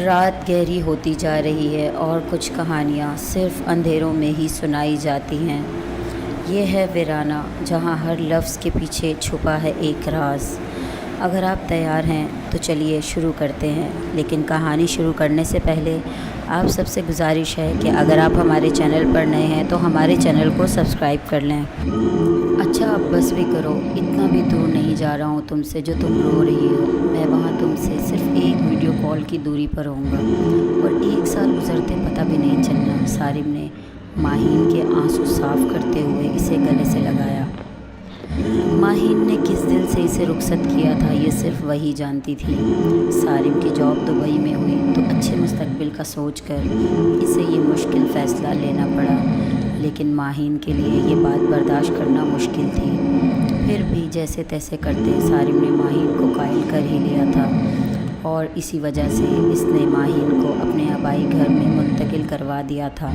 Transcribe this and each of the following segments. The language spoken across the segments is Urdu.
رات گہری ہوتی جا رہی ہے اور کچھ کہانیاں صرف اندھیروں میں ہی سنائی جاتی ہیں۔ یہ ہے ویرانہ، جہاں ہر لفظ کے پیچھے چھپا ہے ایک راز۔ اگر آپ تیار ہیں تو چلیے شروع کرتے ہیں، لیکن کہانی شروع کرنے سے پہلے آپ سب سے گزارش ہے کہ اگر آپ ہمارے چینل پر نئے ہیں تو ہمارے چینل کو سبسکرائب کر لیں۔ اچھا اب بس بھی کرو، اتنا بھی دور نہیں جا رہا ہوں تم سے جو تم رو رہی ہو۔ میں وہاں تم سے صرف ایک ویڈیو کال کی دوری پر ہوں گا، اور 1 سال گزرتے پتہ بھی نہیں چلنا۔ صارم نے ماہین کے آنسو صاف کرتے ہوئے اسے گلے سے لگایا۔ ماہین نے کس دل سے اسے رخصت کیا تھا یہ صرف وہی جانتی تھی۔ صارم کی جاب دبئی میں ہوئی تو اچھے مستقبل کا سوچ کر اسے یہ مشکل فیصلہ لینا پڑا، لیکن ماہین کے لیے یہ بات برداشت کرنا مشکل تھی۔ پھر بھی جیسے تیسے کرتے صارم نے ماہین کو قائل کر ہی لیا تھا، اور اسی وجہ سے اس نے ماہین کو اپنے آبائی گھر میں منتقل کروا دیا تھا،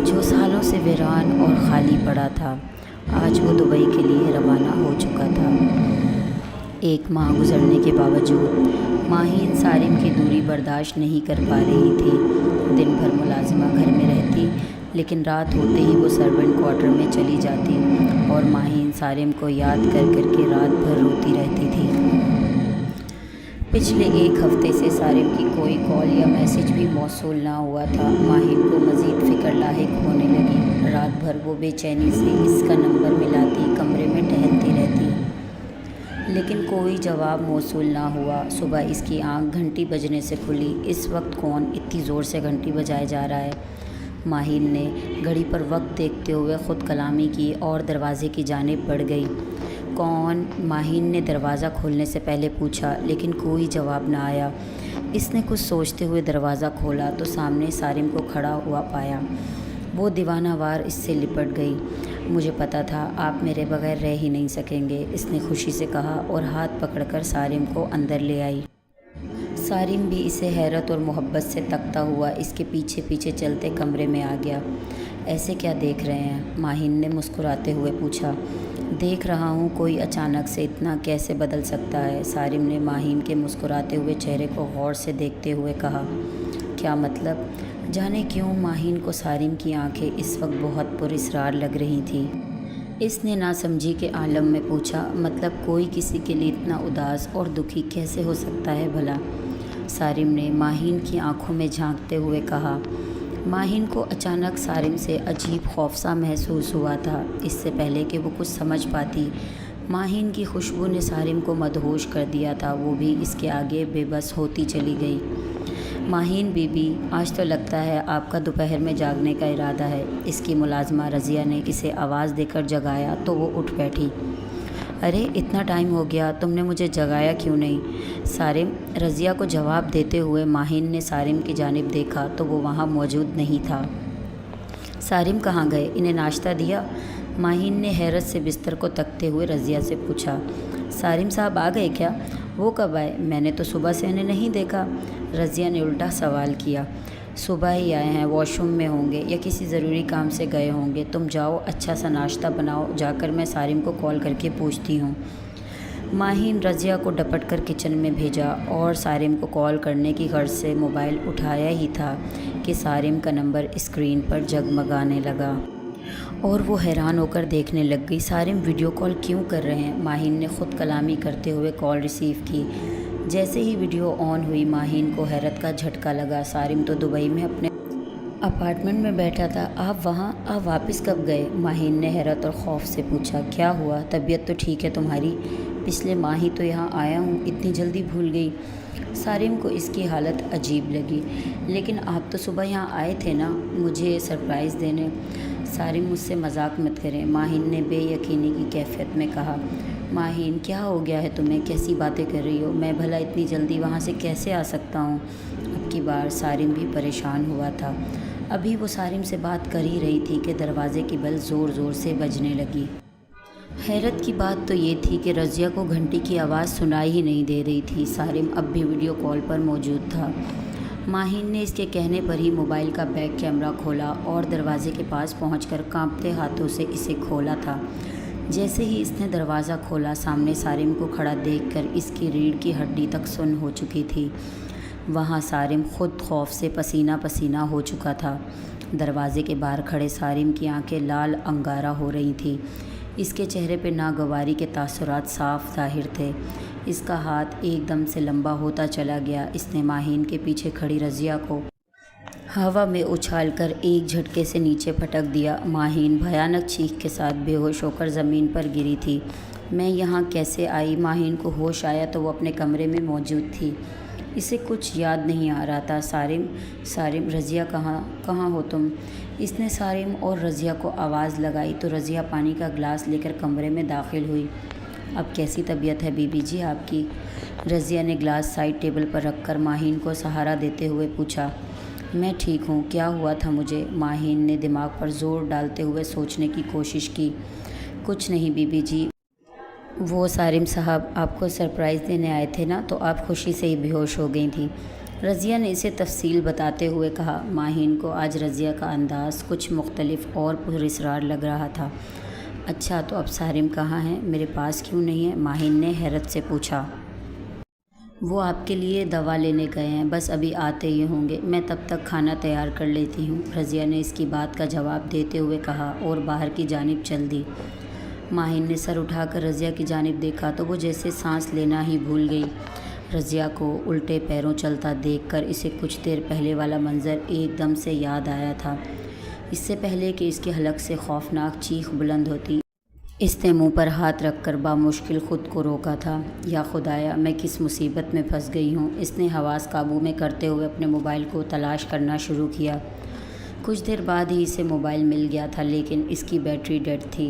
جو سالوں سے ویران اور خالی پڑا تھا۔ آج وہ دبئی کے لیے روانہ ہو چکا تھا۔ 1 ماہ گزرنے کے باوجود ماہین صارم کی دوری برداشت نہیں کر پا رہی تھی۔ دن بھر ملازمہ گھر میں رہتی، لیکن رات ہوتے ہی وہ سرونٹ کوارٹر میں چلی جاتی، اور ماہین صارم کو یاد کر کر کے رات بھر روتی رہتی تھی۔ پچھلے 1 ہفتے سے صارم کی کوئی کال یا میسج بھی موصول نہ ہوا تھا۔ ماہین کو مزید فکر لاحق ہونے لگی۔ رات بھر وہ بے چینی سے اس کا نمبر ملاتی، کمرے میں ٹہلتی رہتی، لیکن کوئی جواب موصول نہ ہوا۔ صبح اس کی آنکھ گھنٹی بجنے سے کھلی۔ اس وقت کون اتنی زور سے گھنٹی بجائے جا رہا ہے؟ ماہین نے گھڑی پر وقت دیکھتے ہوئے خود کلامی کی اور دروازے کی جانب بڑھ گئی۔ کون؟ ماہین نے دروازہ کھولنے سے پہلے پوچھا، لیکن کوئی جواب نہ آیا۔ اس نے کچھ سوچتے ہوئے دروازہ کھولا تو سامنے صارم کو کھڑا ہوا پایا۔ وہ دیوانہ وار اس سے لپٹ گئی۔ مجھے پتا تھا آپ میرے بغیر رہ ہی نہیں سکیں گے، اس نے خوشی سے کہا، اور ہاتھ پکڑ کر صارم کو اندر لے آئی۔ صارم بھی اسے حیرت اور محبت سے تکتا ہوا اس کے پیچھے پیچھے چلتے کمرے میں آ گیا۔ ایسے کیا دیکھ رہے ہیں؟ ماہین نے مسکراتے ہوئے پوچھا۔ دیکھ رہا ہوں کوئی اچانک سے اتنا کیسے بدل سکتا ہے؟ صارم نے ماہین کے مسکراتے ہوئے چہرے کو غور سے دیکھتے ہوئے کہا۔ کیا مطلب؟ جانے کیوں ماہین کو صارم کی آنکھیں اس وقت بہت پراسرار لگ رہی تھیں۔ اس نے ناسمجھی کے عالم میں پوچھا، مطلب کوئی کسی کے لیے اتنا اداس اور دکھی کیسے ہو سکتا ہے بھلا؟ صارم نے ماہین کی آنکھوں میں جھانکتے ہوئے کہا۔ ماہین کو اچانک صارم سے عجیب خوف سا محسوس ہوا تھا۔ اس سے پہلے کہ وہ کچھ سمجھ پاتی، ماہین کی خوشبو نے صارم کو مدہوش کر دیا تھا۔ وہ بھی اس کے آگے بے بس ہوتی چلی گئی۔ ماہین بی بی، آج تو لگتا ہے آپ کا دوپہر میں جاگنے کا ارادہ ہے۔ اس کی ملازمہ رضیہ نے اسے آواز دے کر جگایا تو وہ اٹھ بیٹھی۔ ارے اتنا ٹائم ہو گیا، تم نے مجھے جگایا کیوں نہیں؟ صارم، رضیہ کو جواب دیتے ہوئے ماہین نے صارم کی جانب دیکھا تو وہ وہاں موجود نہیں تھا۔ صارم کہاں گئے؟ انہیں ناشتہ دیا؟ ماہین نے حیرت سے بستر کو تکتے ہوئے رضیہ سے پوچھا۔ صارم صاحب آ گئے کیا؟ وہ کب آئے؟ میں نے تو صبح سے انہیں نہیں دیکھا۔ رضیہ نے الٹا سوال کیا۔ صبح ہی آئے ہیں، واش روم میں ہوں گے یا کسی ضروری کام سے گئے ہوں گے۔ تم جاؤ اچھا سا ناشتہ بناؤ، جا کر میں صارم کو کال کر کے پوچھتی ہوں۔ ماہین رضیہ کو ڈپٹ کر کچن میں بھیجا، اور صارم کو کال کرنے کی غرض سے موبائل اٹھایا ہی تھا کہ صارم کا نمبر اسکرین پر جگمگانے لگا، اور وہ حیران ہو کر دیکھنے لگ گئی۔ صارم ویڈیو کال کیوں کر رہے ہیں؟ ماہین نے خود کلامی کرتے ہوئے کال ریسیو کی۔ جیسے ہی ویڈیو آن ہوئی ماہین کو حیرت کا جھٹکا لگا۔ صارم تو دبئی میں اپنے اپارٹمنٹ میں بیٹھا تھا، آپ وہاں؟ آپ واپس کب گئے؟ ماہین نے حیرت اور خوف سے پوچھا۔ کیا ہوا؟ طبیعت تو ٹھیک ہے تمہاری؟ پچھلے ماہ ہی تو یہاں آیا ہوں، اتنی جلدی بھول گئی؟ صارم کو اس کی حالت عجیب لگی۔ لیکن آپ تو صبح یہاں آئے تھے نا مجھے سرپرائز دینے؟ صارم مجھ سے مذاق مت کریں، ماہین نے بے یقینی کی کیفیت میں کہا۔ ماہین کیا ہو گیا ہے تمہیں؟ کیسی باتیں کر رہی ہو؟ میں بھلا اتنی جلدی وہاں سے کیسے آ سکتا ہوں؟ اب کی بار صارم بھی پریشان ہوا تھا۔ ابھی وہ صارم سے بات کر ہی رہی تھی کہ دروازے کی بیل زور زور سے بجنے لگی۔ حیرت کی بات تو یہ تھی کہ رضیہ کو گھنٹی کی آواز سنائی ہی نہیں دے رہی تھی۔ صارم اب بھی ویڈیو کال پر موجود تھا۔ ماہین نے اس کے کہنے پر ہی موبائل کا بیک کیمرہ کھولا اور دروازے کے پاس پہنچ کر کانپتے ہاتھوں سے اسے کھولا تھا۔ جیسے ہی اس نے دروازہ کھولا، سامنے صارم کو کھڑا دیکھ کر اس کی ریڑھ کی ہڈی تک سن ہو چکی تھی۔ وہاں صارم خود خوف سے پسینہ پسینہ ہو چکا تھا۔ دروازے کے باہر کھڑے صارم کی آنکھیں لال انگارہ ہو رہی تھیں۔ اس کے چہرے پہ ناگواری کے تاثرات صاف ظاہر تھے۔ اس کا ہاتھ ایک دم سے لمبا ہوتا چلا گیا۔ اس نے ماہین کے پیچھے کھڑی رضیہ کو ہوا میں اچھال کر ایک جھٹکے سے نیچے پٹک دیا۔ ماہین بھیانک چیخ کے ساتھ بے ہوش ہو کر زمین پر گری تھی۔ میں یہاں کیسے آئی؟ ماہین کو ہوش آیا تو وہ اپنے کمرے میں موجود تھی۔ اسے کچھ یاد نہیں آ رہا تھا۔ صارم، رضیہ کہاں ہو تم؟ اس نے صارم اور رضیہ کو آواز لگائی تو رضیہ پانی کا گلاس لے کر کمرے میں داخل ہوئی۔ اب کیسی طبیعت ہے بی بی جی آپ کی؟ رضیہ نے گلاس سائڈ ٹیبل پر رکھ کر ماہین کو سہارا دیتے ہوئے پوچھا۔ میں ٹھیک ہوں۔ کیا ہوا تھا مجھے؟ ماہین نے دماغ پر زور ڈالتے ہوئے سوچنے کی کوشش کی۔ کچھ نہیں بی بی جی، وہ صارم صاحب آپ کو سرپرائز دینے آئے تھے نا، تو آپ خوشی سے ہی بے ہوش ہو گئی تھیں۔ رضیہ نے اسے تفصیل بتاتے ہوئے کہا۔ ماہین کو آج رضیہ کا انداز کچھ مختلف اور پراسرار لگ رہا تھا۔ اچھا تو اب صارم کہاں ہے؟ میرے پاس کیوں نہیں ہے؟ ماہین نے حیرت سے پوچھا۔ وہ آپ کے لیے دوا لینے گئے ہیں، بس ابھی آتے ہی ہوں گے، میں تب تک کھانا تیار کر لیتی ہوں، رضیہ نے اس کی بات کا جواب دیتے ہوئے کہا اور باہر کی جانب چل دی۔ ماہین نے سر اٹھا کر رضیہ کی جانب دیکھا تو وہ جیسے سانس لینا ہی بھول گئی۔ رضیہ کو الٹے پیروں چلتا دیکھ کر اسے کچھ دیر پہلے والا منظر ایک دم سے یاد آیا تھا۔ اس سے پہلے کہ اس کے حلق سے خوفناک چیخ بلند ہوتی، اس نے منہ پر ہاتھ رکھ کر بامشکل خود کو روکا تھا۔ یا خدایا، میں کس مصیبت میں پھنس گئی ہوں؟ اس نے حواس قابو میں کرتے ہوئے اپنے موبائل کو تلاش کرنا شروع کیا۔ کچھ دیر بعد ہی اسے موبائل مل گیا تھا، لیکن اس کی بیٹری ڈیڈ تھی۔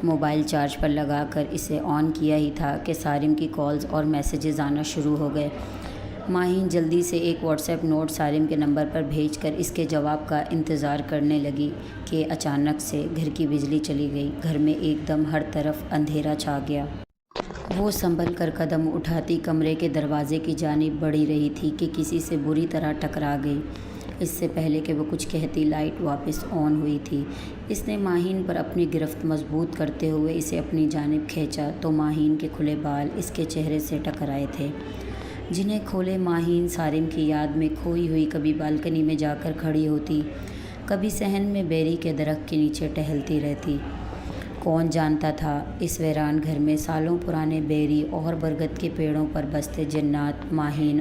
موبائل چارج پر لگا کر اسے آن کیا ہی تھا کہ صارم کی کالز اور میسیجز آنا شروع ہو گئے۔ ماہین جلدی سے ایک واٹس ایپ نوٹ صارم کے نمبر پر بھیج کر اس کے جواب کا انتظار کرنے لگی کہ اچانک سے گھر کی بجلی چلی گئی۔ گھر میں ایک دم ہر طرف اندھیرا چھا گیا۔ وہ سنبھل کر قدم اٹھاتی کمرے کے دروازے کی جانب بڑھی رہی تھی کہ کسی سے بری طرح ٹکرا گئی۔ اس سے پہلے کہ وہ کچھ کہتی لائٹ واپس آن ہوئی تھی۔ اس نے ماہین پر اپنی گرفت مضبوط کرتے ہوئے اسے اپنی جانب کھینچا تو ماہین کے کھلے بال اس کے چہرے سے ٹکرائے تھے، جنہیں کھولے ماہین صارم کی یاد میں کھوئی ہوئی کبھی بالکنی میں جا کر کھڑی ہوتی، کبھی صحن میں بیری کے درخت کے نیچے ٹہلتی رہتی۔ کون جانتا تھا اس ویران گھر میں سالوں پرانے بیری اور برگد کے پیڑوں پر بستے جنات ماہین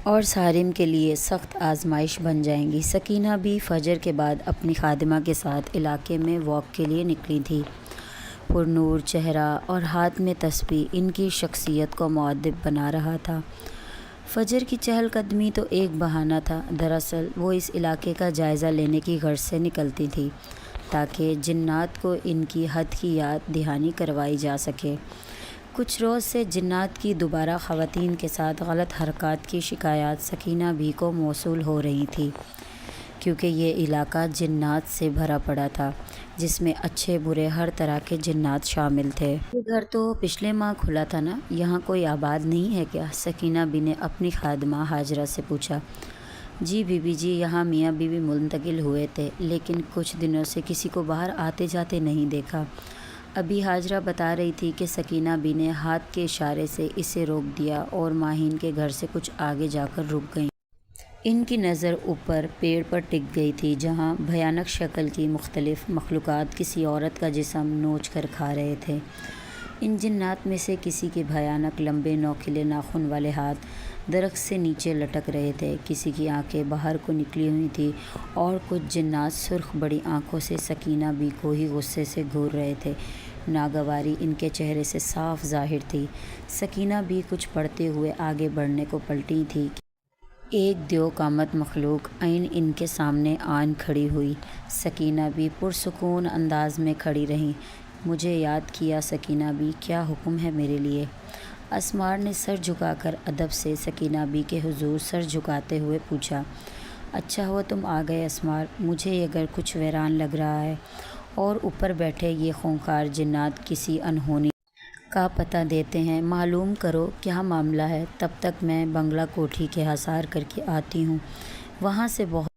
اور صارم کے لیے سخت آزمائش بن جائیں گی۔ سکینہ بھی فجر کے بعد اپنی خادمہ کے ساتھ علاقے میں واک کے لیے نکلی تھی۔ پرنور چہرہ اور ہاتھ میں تسبیح ان کی شخصیت کو مؤدب بنا رہا تھا۔ فجر کی چہل قدمی تو ایک بہانہ تھا، دراصل وہ اس علاقے کا جائزہ لینے کی غرض سے نکلتی تھی تاکہ جنات کو ان کی حد کی یاد دہانی کروائی جا سکے۔ کچھ روز سے جنات کی دوبارہ خواتین کے ساتھ غلط حرکات کی شکایات سکینہ بھی کو موصول ہو رہی تھی، کیونکہ یہ علاقہ جنات سے بھرا پڑا تھا، جس میں اچھے برے ہر طرح کے جنات شامل تھے۔ یہ گھر تو پچھلے ماہ کھلا تھا نا، یہاں کوئی آباد نہیں ہے کیا؟ سکینہ بی نے اپنی خادمہ ہاجرہ سے پوچھا۔ جی بی بی جی، یہاں میاں بیوی منتقل ہوئے تھے، لیکن کچھ دنوں سے کسی کو باہر آتے جاتے نہیں دیکھا۔ ابھی ہاجرہ بتا رہی تھی کہ سکینہ بی نے ہاتھ کے اشارے سے اسے روک دیا اور ماہین کے گھر سے کچھ آگے جا کر رک گئیں۔ ان کی نظر اوپر پیڑ پر ٹک گئی تھی، جہاں بھیانک شکل کی مختلف مخلوقات کسی عورت کا جسم نوچ کر کھا رہے تھے۔ ان جنات میں سے کسی کے بھیانک لمبے نوکیلے ناخن والے ہاتھ درخت سے نیچے لٹک رہے تھے، کسی کی آنکھیں باہر کو نکلی ہوئی تھیں اور کچھ جنات سرخ بڑی آنکھوں سے سکینہ بی کو ہی غصے سے گھور رہے تھے۔ ناگواری ان کے چہرے سے صاف ظاہر تھی۔ سکینہ بی کچھ پڑھتے ہوئے آگے بڑھنے کو پلٹی تھی کہ ایک دیو قامت مخلوق عین ان کے سامنے آن کھڑی ہوئی۔ سکینہ بی پرسکون انداز میں کھڑی رہیں۔ مجھے یاد کیا سکینہ بی، کیا حکم ہے میرے لیے؟ اسمار نے سر جھکا کر ادب سے سکینہ بی کے حضور سر جھکاتے ہوئے پوچھا۔ اچھا ہوا تم آ گئے اسمار، مجھے یہ گھر کچھ ویران لگ رہا ہے اور اوپر بیٹھے یہ خونخوار جنات کسی انہونی کا پتہ دیتے ہیں۔ معلوم کرو کیا معاملہ ہے، تب تک میں بنگلہ کوٹھی کے حصار کر کے آتی ہوں، وہاں سے بہت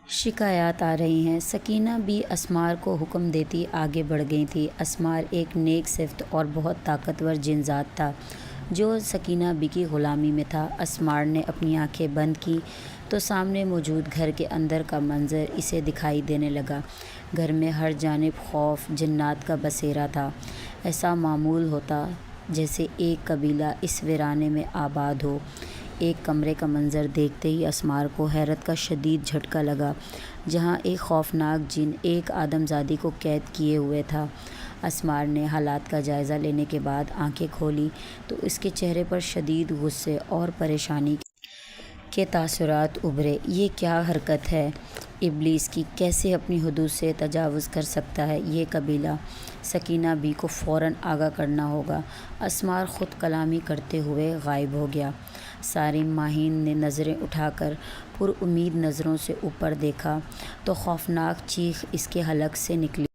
شکایات آ رہی ہیں۔ سکینہ بی اسمار کو حکم دیتی آگے بڑھ گئی تھی۔ اسمار ایک نیک صفت اور بہت طاقتور جن ذات تھا۔ جو سکینہ بی کی غلامی میں تھا۔ اسمار نے اپنی آنکھیں بند کی تو سامنے موجود گھر کے اندر کا منظر اسے دکھائی دینے لگا۔ گھر میں ہر جانب خوف، جنات کا بسیرا تھا۔ ایسا معمول ہوتا جیسے ایک قبیلہ اس ویرانے میں آباد ہو۔ ایک کمرے کا منظر دیکھتے ہی اسمار کو حیرت کا شدید جھٹکا لگا، جہاں ایک خوفناک جن ایک آدم زادی کو قید کیے ہوئے تھا۔ اسمار نے حالات کا جائزہ لینے کے بعد آنکھیں کھولی تو اس کے چہرے پر شدید غصے اور پریشانی کے تاثرات ابھرے۔ یہ کیا حرکت ہے ابلیس کی! کیسے اپنی حدود سے تجاوز کر سکتا ہے یہ قبیلہ! سکینہ بی کو فوراً آگاہ کرنا ہوگا۔ اسمار خود کلامی کرتے ہوئے غائب ہو گیا۔ صارم ماہین نے نظریں اٹھا کر پر امید نظروں سے اوپر دیکھا تو خوفناک چیخ اس کے حلق سے نکلی۔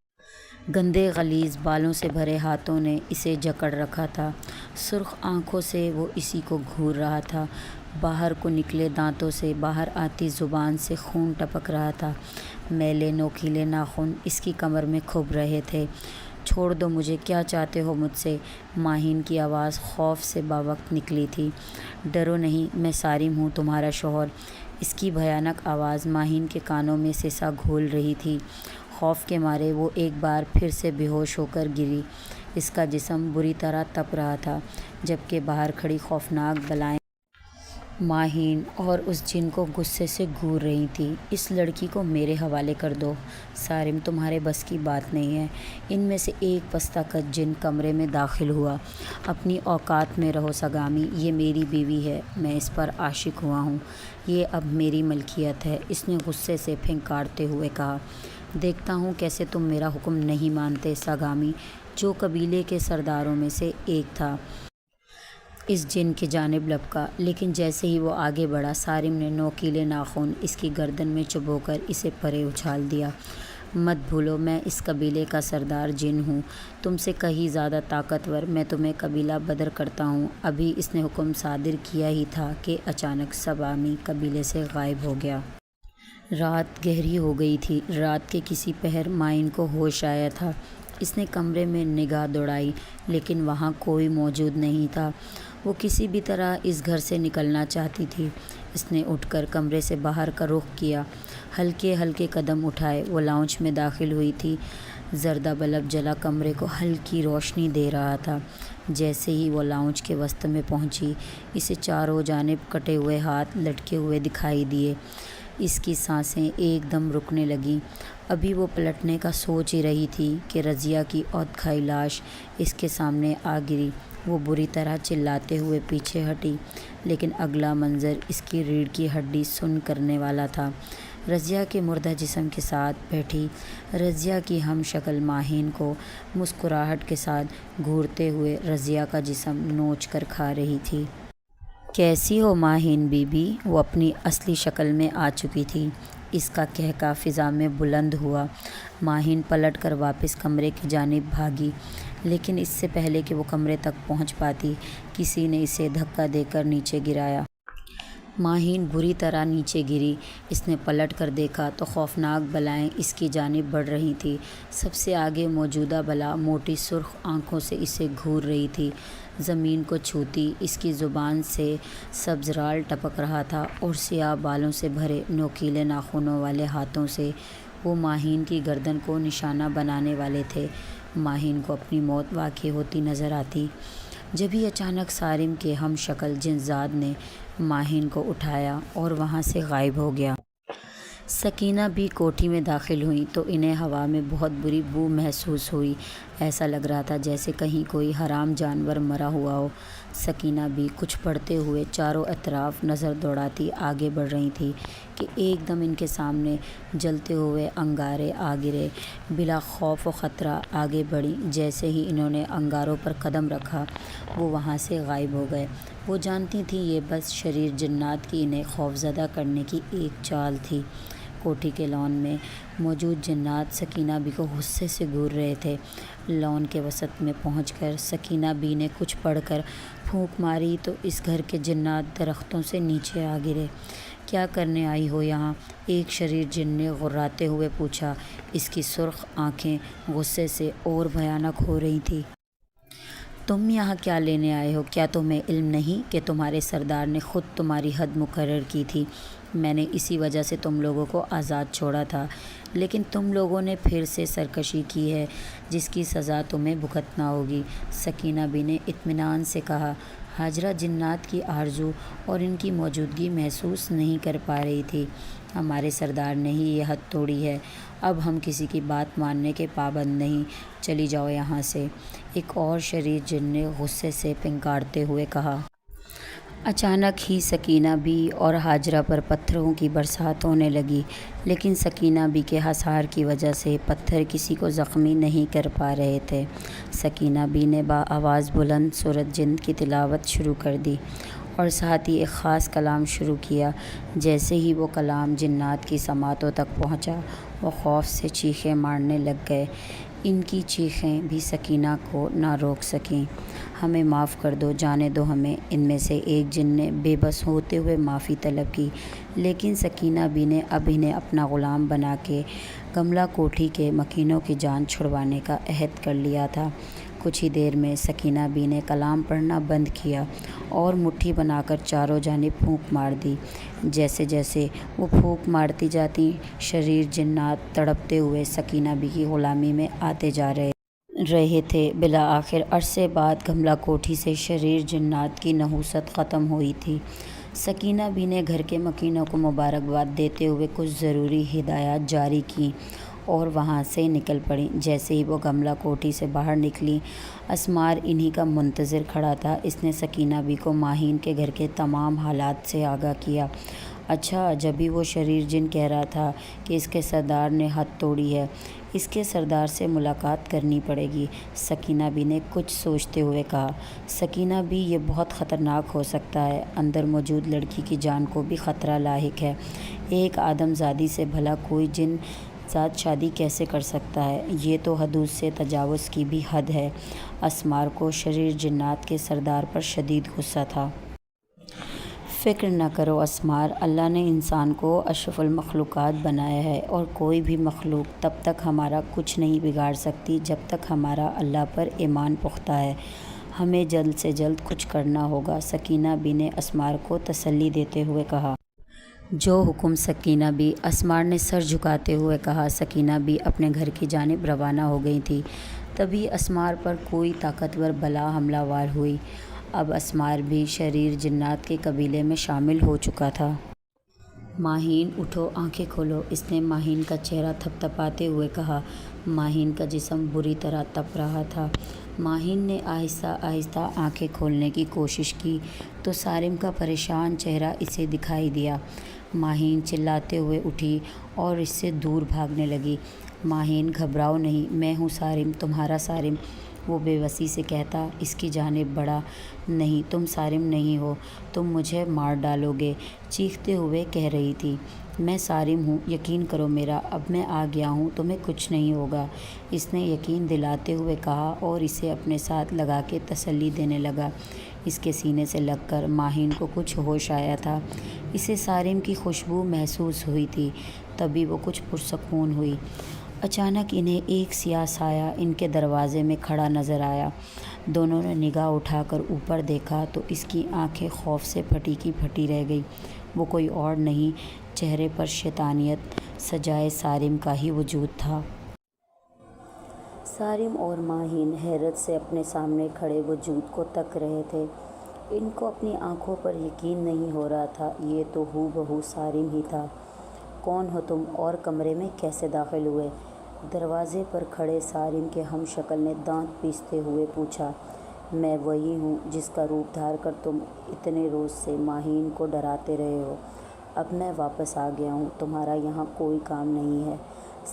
گندے غلیظ بالوں سے بھرے ہاتھوں نے اسے جکڑ رکھا تھا۔ سرخ آنکھوں سے وہ اسی کو گھور رہا تھا۔ باہر کو نکلے دانتوں سے باہر آتی زبان سے خون ٹپک رہا تھا۔ میلے نوکیلے ناخن اس کی کمر میں کھب رہے تھے۔ چھوڑ دو مجھے، کیا چاہتے ہو مجھ سے؟ ماہین کی آواز خوف سے باوقت نکلی تھی۔ ڈرو نہیں، میں صارم ہوں، تمہارا شوہر۔ اس کی بھیانک آواز ماہین کے کانوں میں سے سا گھول رہی تھی۔ خوف کے مارے وہ ایک بار پھر سے بے ہوش ہو کر گری۔ اس کا جسم بری طرح تپ رہا تھا، جبکہ باہر کھڑی خوفناک بلائیں ماہین اور اس جن کو غصے سے گھور رہی تھیں۔ اس لڑکی کو میرے حوالے کر دو صارم، تمہارے بس کی بات نہیں ہے۔ ان میں سے ایک پستہ کش جن کمرے میں داخل ہوا۔ اپنی اوقات میں رہو سگامی، یہ میری بیوی ہے، میں اس پر عاشق ہوا ہوں، یہ اب میری ملکیت ہے۔ اس نے غصے سے پھنکارتے ہوئے کہا۔ دیکھتا ہوں کیسے تم میرا حکم نہیں مانتے ساگامی، جو قبیلے کے سرداروں میں سے ایک تھا۔ اس جن کی جانب لپکا، لیکن جیسے ہی وہ آگے بڑھا، صارم نے نوکیلے ناخن اس کی گردن میں چبو کر اسے پرے اچھال دیا۔ مت بھولو میں اس قبیلے کا سردار جن ہوں، تم سے کہیں زیادہ طاقتور۔ میں تمہیں قبیلہ بدر کرتا ہوں۔ ابھی اس نے حکم صادر کیا ہی تھا کہ اچانک سگامی قبیلے سے غائب ہو گیا۔ رات گہری ہو گئی تھی۔ رات کے کسی پہر ماہین کو ہوش آیا تھا۔ اس نے کمرے میں نگاہ دوڑائی، لیکن وہاں کوئی موجود نہیں تھا۔ وہ کسی بھی طرح اس گھر سے نکلنا چاہتی تھی۔ اس نے اٹھ کر کمرے سے باہر کا رخ کیا، ہلکے ہلکے قدم اٹھائے۔ وہ لاؤنج میں داخل ہوئی تھی۔ زردہ بلب جلا کمرے کو ہلکی روشنی دے رہا تھا۔ جیسے ہی وہ لاؤنج کے وسط میں پہنچی، اسے چاروں جانب کٹے ہوئے ہاتھ لٹکے ہوئے دکھائی دیے۔ اس کی سانسیں ایک دم رکنے لگیں۔ ابھی وہ پلٹنے کا سوچ ہی رہی تھی کہ رضیہ کی عہد کھائی لاش اس کے سامنے آ گری۔ وہ بری طرح چلاتے ہوئے پیچھے ہٹی، لیکن اگلا منظر اس کی ریڑھ کی ہڈی سن کرنے والا تھا۔ رضیہ کے مردہ جسم کے ساتھ بیٹھی رضیہ کی ہم شکل ماہین کو مسکراہٹ کے ساتھ گھورتے ہوئے رضیہ کا جسم نوچ کر کھا رہی تھی۔ کیسی ہو ماہین بی بی؟ وہ اپنی اصلی شکل میں آ چکی تھی۔ اس کا قہقہ فضا میں بلند ہوا۔ ماہین پلٹ کر واپس کمرے کی جانب بھاگی، لیکن اس سے پہلے کہ وہ کمرے تک پہنچ پاتی، کسی نے اسے دھکا دے کر نیچے گرایا۔ ماہین بری طرح نیچے گری۔ اس نے پلٹ کر دیکھا تو خوفناک بلائیں اس کی جانب بڑھ رہی تھیں۔ سب سے آگے موجودہ بلا موٹی سرخ آنکھوں سے اسے گھور رہی تھی۔ زمین کو چھوتی اس کی زبان سے سبز رال ٹپک رہا تھا اور سیاہ بالوں سے بھرے نوکیلے ناخنوں والے ہاتھوں سے وہ ماہین کی گردن کو نشانہ بنانے والے تھے۔ ماہین کو اپنی موت واقع ہوتی نظر آتی، جبھی اچانک صارم کے ہم شکل جنزاد نے ماہین کو اٹھایا اور وہاں سے غائب ہو گیا۔ سکینہ بھی کوٹھی میں داخل ہوئیں تو انہیں ہوا میں بہت بری بو محسوس ہوئی۔ ایسا لگ رہا تھا جیسے کہیں کوئی حرام جانور مرا ہوا ہو۔ سکینہ بھی کچھ پڑھتے ہوئے چاروں اطراف نظر دوڑاتی آگے بڑھ رہی تھی کہ ایک دم ان کے سامنے جلتے ہوئے انگارے آ گرے۔ بلا خوف و خطرہ آگے بڑھیں۔ جیسے ہی انہوں نے انگاروں پر قدم رکھا، وہ وہاں سے غائب ہو گئے۔ وہ جانتی تھیں یہ بس شریر جنات کی انہیں خوفزدہ کرنے کی ایک چال تھی۔ کوٹھی کے لان میں موجود جنات سکینہ بی کو غصے سے گھور رہے تھے۔ لان کے وسط میں پہنچ کر سکینہ بی نے کچھ پڑھ کر پھونک ماری تو اس گھر کے جنات درختوں سے نیچے آ گرے۔ کیا کرنے آئی ہو یہاں؟ ایک شریر جن نے غراتے ہوئے پوچھا۔ اس کی سرخ آنکھیں غصے سے اور بھیانک ہو رہی تھیں۔ تم یہاں کیا لینے آئے ہو؟ کیا تمہیں علم نہیں کہ تمہارے سردار نے خود تمہاری حد مقرر کی تھی؟ میں نے اسی وجہ سے تم لوگوں کو آزاد چھوڑا تھا، لیکن تم لوگوں نے پھر سے سرکشی کی ہے، جس کی سزا تمہیں بھگتنا ہوگی۔ سکینہ بی نے اطمینان سے کہا۔ ہاجرہ جنات کی آرزو اور ان کی موجودگی محسوس نہیں کر پا رہی تھی۔ ہمارے سردار نے ہی یہ حد توڑی ہے، اب ہم کسی کی بات ماننے کے پابند نہیں، چلی جاؤ یہاں سے، ایک اور شریر جن نے غصے سے پنکارتے ہوئے کہا۔ اچانک ہی سکینہ بی اور ہاجرہ پر پتھروں کی برسات ہونے لگی، لیکن سکینہ بی کے حصار کی وجہ سے پتھر کسی کو زخمی نہیں کر پا رہے تھے۔ سکینہ بی نے بآواز بلند سورۃ جن کی تلاوت شروع کر دی اور ساتھ ہی ایک خاص کلام شروع کیا۔ جیسے ہی وہ کلام جنات کی سماعتوں تک پہنچا، وہ خوف سے چیخیں مارنے لگ گئے۔ ان کی چیخیں بھی سکینہ کو نہ روک سکیں۔ ہمیں معاف کر دو، جانے دو ہمیں، ان میں سے ایک جن نے بے بس ہوتے ہوئے معافی طلب کی، لیکن سکینہ بی نے اب انہیں اپنا غلام بنا کے گملا کوٹھی کے مکینوں کی جان چھڑوانے کا عہد کر لیا تھا۔ کچھ ہی دیر میں سکینہ بی نے کلام پڑھنا بند کیا اور مٹھی بنا کر چاروں جانب پھونک مار دی۔ جیسے جیسے وہ پھونک مارتی جاتی، شریر جنات تڑپتے ہوئے سکینہ بی کی غلامی میں آتے جا رہے تھے۔ بالآخر عرصے بعد گملا کوٹھی سے شریر جنات کی نحوست ختم ہوئی تھی۔ سکینہ بی نے گھر کے مکینوں کو مبارکباد دیتے ہوئے کچھ ضروری ہدایات جاری کیں اور وہاں سے نکل پڑیں۔ جیسے ہی وہ گملا کوٹھی سے باہر نکلی، اسمار انہی کا منتظر کھڑا تھا۔ اس نے سکینہ بی کو ماہین کے گھر کے تمام حالات سے آگاہ کیا۔ اچھا، جبھی وہ شریر جن کہہ رہا تھا کہ اس کے سردار نے حد توڑی ہے، اس کے سردار سے ملاقات کرنی پڑے گی، سکینہ بی نے کچھ سوچتے ہوئے کہا۔ سکینہ بی، یہ بہت خطرناک ہو سکتا ہے، اندر موجود لڑکی کی جان کو بھی خطرہ لاحق ہے۔ ایک آدم زادی سے بھلا کوئی جن ذات شادی کیسے کر سکتا ہے؟ یہ تو حدود سے تجاوز کی بھی حد ہے۔ اسمار کو شریر جنات کے سردار پر شدید غصہ تھا۔ فکر نہ کرو اسمار، اللہ نے انسان کو اشرف المخلوقات بنایا ہے، اور کوئی بھی مخلوق تب تک ہمارا کچھ نہیں بگاڑ سکتی جب تک ہمارا اللہ پر ایمان پختہ ہے۔ ہمیں جلد سے جلد کچھ کرنا ہوگا، سکینہ بی نے اسمار کو تسلی دیتے ہوئے کہا۔ جو حکم سکینہ بی، اسمار نے سر جھکاتے ہوئے کہا۔ سکینہ بی اپنے گھر کی جانب روانہ ہو گئی تھی، تبھی اسمار پر کوئی طاقتور بلا حملہ ور ہوئی۔ اب اسمار بھی شریر جنات کے قبیلے میں شامل ہو چکا تھا۔ ماہین، اٹھو، آنکھیں کھولو، اس نے ماہین کا چہرہ تھپتھپاتے ہوئے کہا۔ ماہین کا جسم بری طرح تپ رہا تھا۔ ماہین نے آہستہ آہستہ آنکھیں کھولنے کی کوشش کی تو صارم کا پریشان چہرہ اسے دکھائی دیا۔ ماہین چلاتے ہوئے اٹھی اور اس سے دور بھاگنے لگی۔ ماہین، گھبراؤ نہیں، میں ہوں صارم، تمہارا صارم، وہ بے بسی سے کہتا۔ اس کی جانب بڑھا۔ نہیں، تم صارم نہیں ہو، تم مجھے مار ڈالو گے، چیختے ہوئے کہہ رہی تھی۔ میں صارم ہوں، یقین کرو میرا، اب میں آ گیا ہوں، تمہیں کچھ نہیں ہوگا، اس نے یقین دلاتے ہوئے کہا اور اسے اپنے ساتھ لگا کے تسلی دینے لگا۔ اس کے سینے سے لگ کر ماہین کو کچھ ہوش آیا تھا۔ اسے صارم کی خوشبو محسوس ہوئی تھی، تبھی وہ کچھ پرسکون ہوئی۔ اچانک انہیں ایک سیاہ سایہ ان کے دروازے میں کھڑا نظر آیا۔ دونوں نے نگاہ اٹھا کر اوپر دیکھا تو اس کی آنکھیں خوف سے پھٹی کی پھٹی رہ گئیں۔ وہ کوئی اور نہیں، چہرے پر شیطانیت سجائے صارم کا ہی وجود تھا۔ صارم اور ماہین حیرت سے اپنے سامنے کھڑے وجود کو تک رہے تھے۔ ان کو اپنی آنکھوں پر یقین نہیں ہو رہا تھا، یہ تو ہو بہو صارم ہی تھا۔ کون ہو تم اور کمرے میں کیسے داخل ہوئے؟ دروازے پر کھڑے صارم کے ہم شکل نے دانت پیستے ہوئے پوچھا۔ میں وہی ہوں جس کا روپ دھار کر تم اتنے روز سے ماہین کو ڈراتے رہے ہو۔ اب میں واپس آ گیا ہوں، تمہارا یہاں کوئی کام نہیں ہے،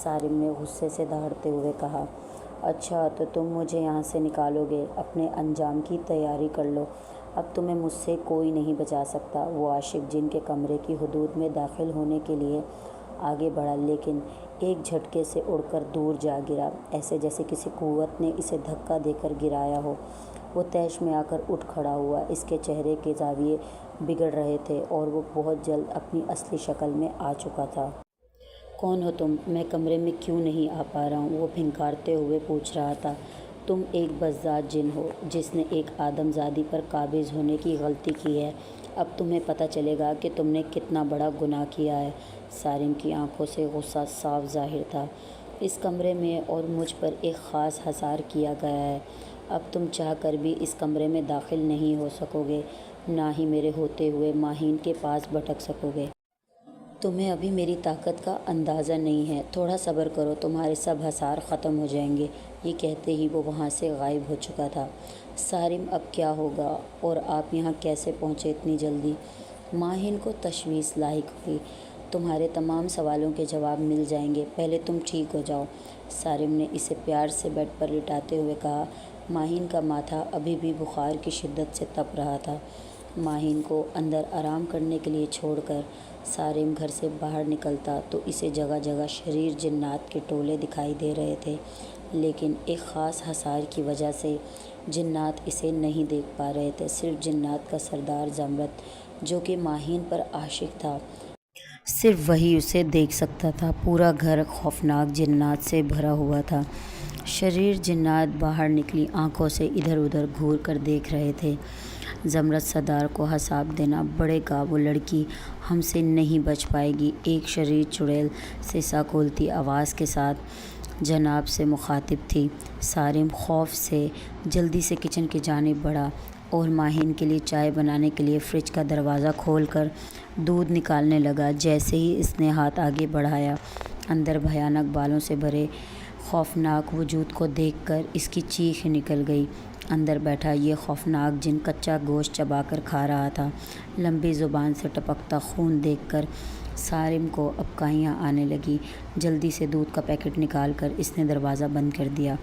صارم نے غصے سے دہاڑتے ہوئے کہا۔ اچھا، تو تم مجھے یہاں سے نکالو گے، اپنے انجام کی تیاری کر لو، اب تمہیں مجھ سے کوئی نہیں بچا سکتا۔ وہ عاشق جن کے کمرے کی حدود میں داخل ہونے کے لیے آگے بڑھا، لیکن ایک جھٹکے سے اڑ کر دور جا گرا، ایسے جیسے کسی قوت نے اسے دھکا دے کر گرایا ہو۔ وہ طیش میں آ کر اٹھ کھڑا ہوا، اس کے چہرے کے زاویے بگڑ رہے تھے اور وہ بہت جلد اپنی اصلی شکل میں آ چکا تھا۔ کون ہو تم؟ میں کمرے میں کیوں نہیں آ پا رہا ہوں؟ وہ پھنکارتے ہوئے پوچھ رہا تھا۔ تم ایک بزدل جن ہو جس نے ایک آدم زادی پر قابض ہونے کی غلطی کی ہے۔ اب تمہیں پتہ چلے گا کہ تم نے کتنا بڑا گناہ کیا ہے۔ صارم کی آنکھوں سے غصہ صاف ظاہر تھا۔ اس کمرے میں اور مجھ پر ایک خاص حصار کیا گیا ہے۔ اب تم چاہ کر بھی اس کمرے میں داخل نہیں ہو سکو گے، نہ ہی میرے ہوتے ہوئے ماہین کے پاس بھٹک سکو گے۔ تمہیں ابھی میری طاقت کا اندازہ نہیں ہے، تھوڑا صبر کرو، تمہارے سب حصار ختم ہو جائیں گے۔ یہ کہتے ہی وہ وہاں سے غائب ہو چکا تھا۔ صارم اب کیا ہوگا اور آپ یہاں کیسے پہنچے اتنی جلدی؟ ماہین کو تشویش لاحق ہوئی۔ تمہارے تمام سوالوں کے جواب مل جائیں گے، پہلے تم ٹھیک ہو جاؤ۔ صارم نے اسے پیار سے بیڈ پر لٹاتے ہوئے کہا۔ ماہین کا ماتھا ابھی بھی بخار کی شدت سے تپ رہا تھا۔ ماہین کو اندر آرام کرنے کے لیے چھوڑ کر صارم گھر سے باہر نکلتا تو اسے جگہ جگہ شریر جنات کے ٹولے دکھائی دے رہے تھے، لیکن ایک خاص حصار کی وجہ سے جنات اسے نہیں دیکھ پا رہے تھے۔ صرف جنات کا سردار زمرد، جو کہ ماہین پر عاشق تھا، صرف وہی اسے دیکھ سکتا تھا۔ پورا گھر خوفناک جنات سے بھرا ہوا تھا۔ شریر جنات باہر نکلی آنکھوں سے ادھر ادھر گھور کر دیکھ رہے تھے۔ زمرد سردار کو حساب دینا پڑے گا، وہ لڑکی ہم سے نہیں بچ پائے گی، ایک شریر چڑیل سیسا کھولتی آواز کے ساتھ جناب سے مخاطب تھی۔ صارم خوف سے جلدی سے کچن کی جانب بڑھا اور ماہین کے لیے چائے بنانے کے لیے فریج کا دروازہ کھول کر دودھ نکالنے لگا۔ جیسے ہی اس نے ہاتھ آگے بڑھایا، اندر بھیانک بالوں سے بھرے خوفناک وجود کو دیکھ کر اس کی چیخ نکل گئی۔ اندر بیٹھا یہ خوفناک جن کچا گوشت چبا کر کھا رہا تھا۔ لمبی زبان سے ٹپکتا خون دیکھ کر صارم کو ابکائیاں آنے لگیں۔ جلدی سے دودھ کا پیکٹ نکال کر اس نے دروازہ بند کر دیا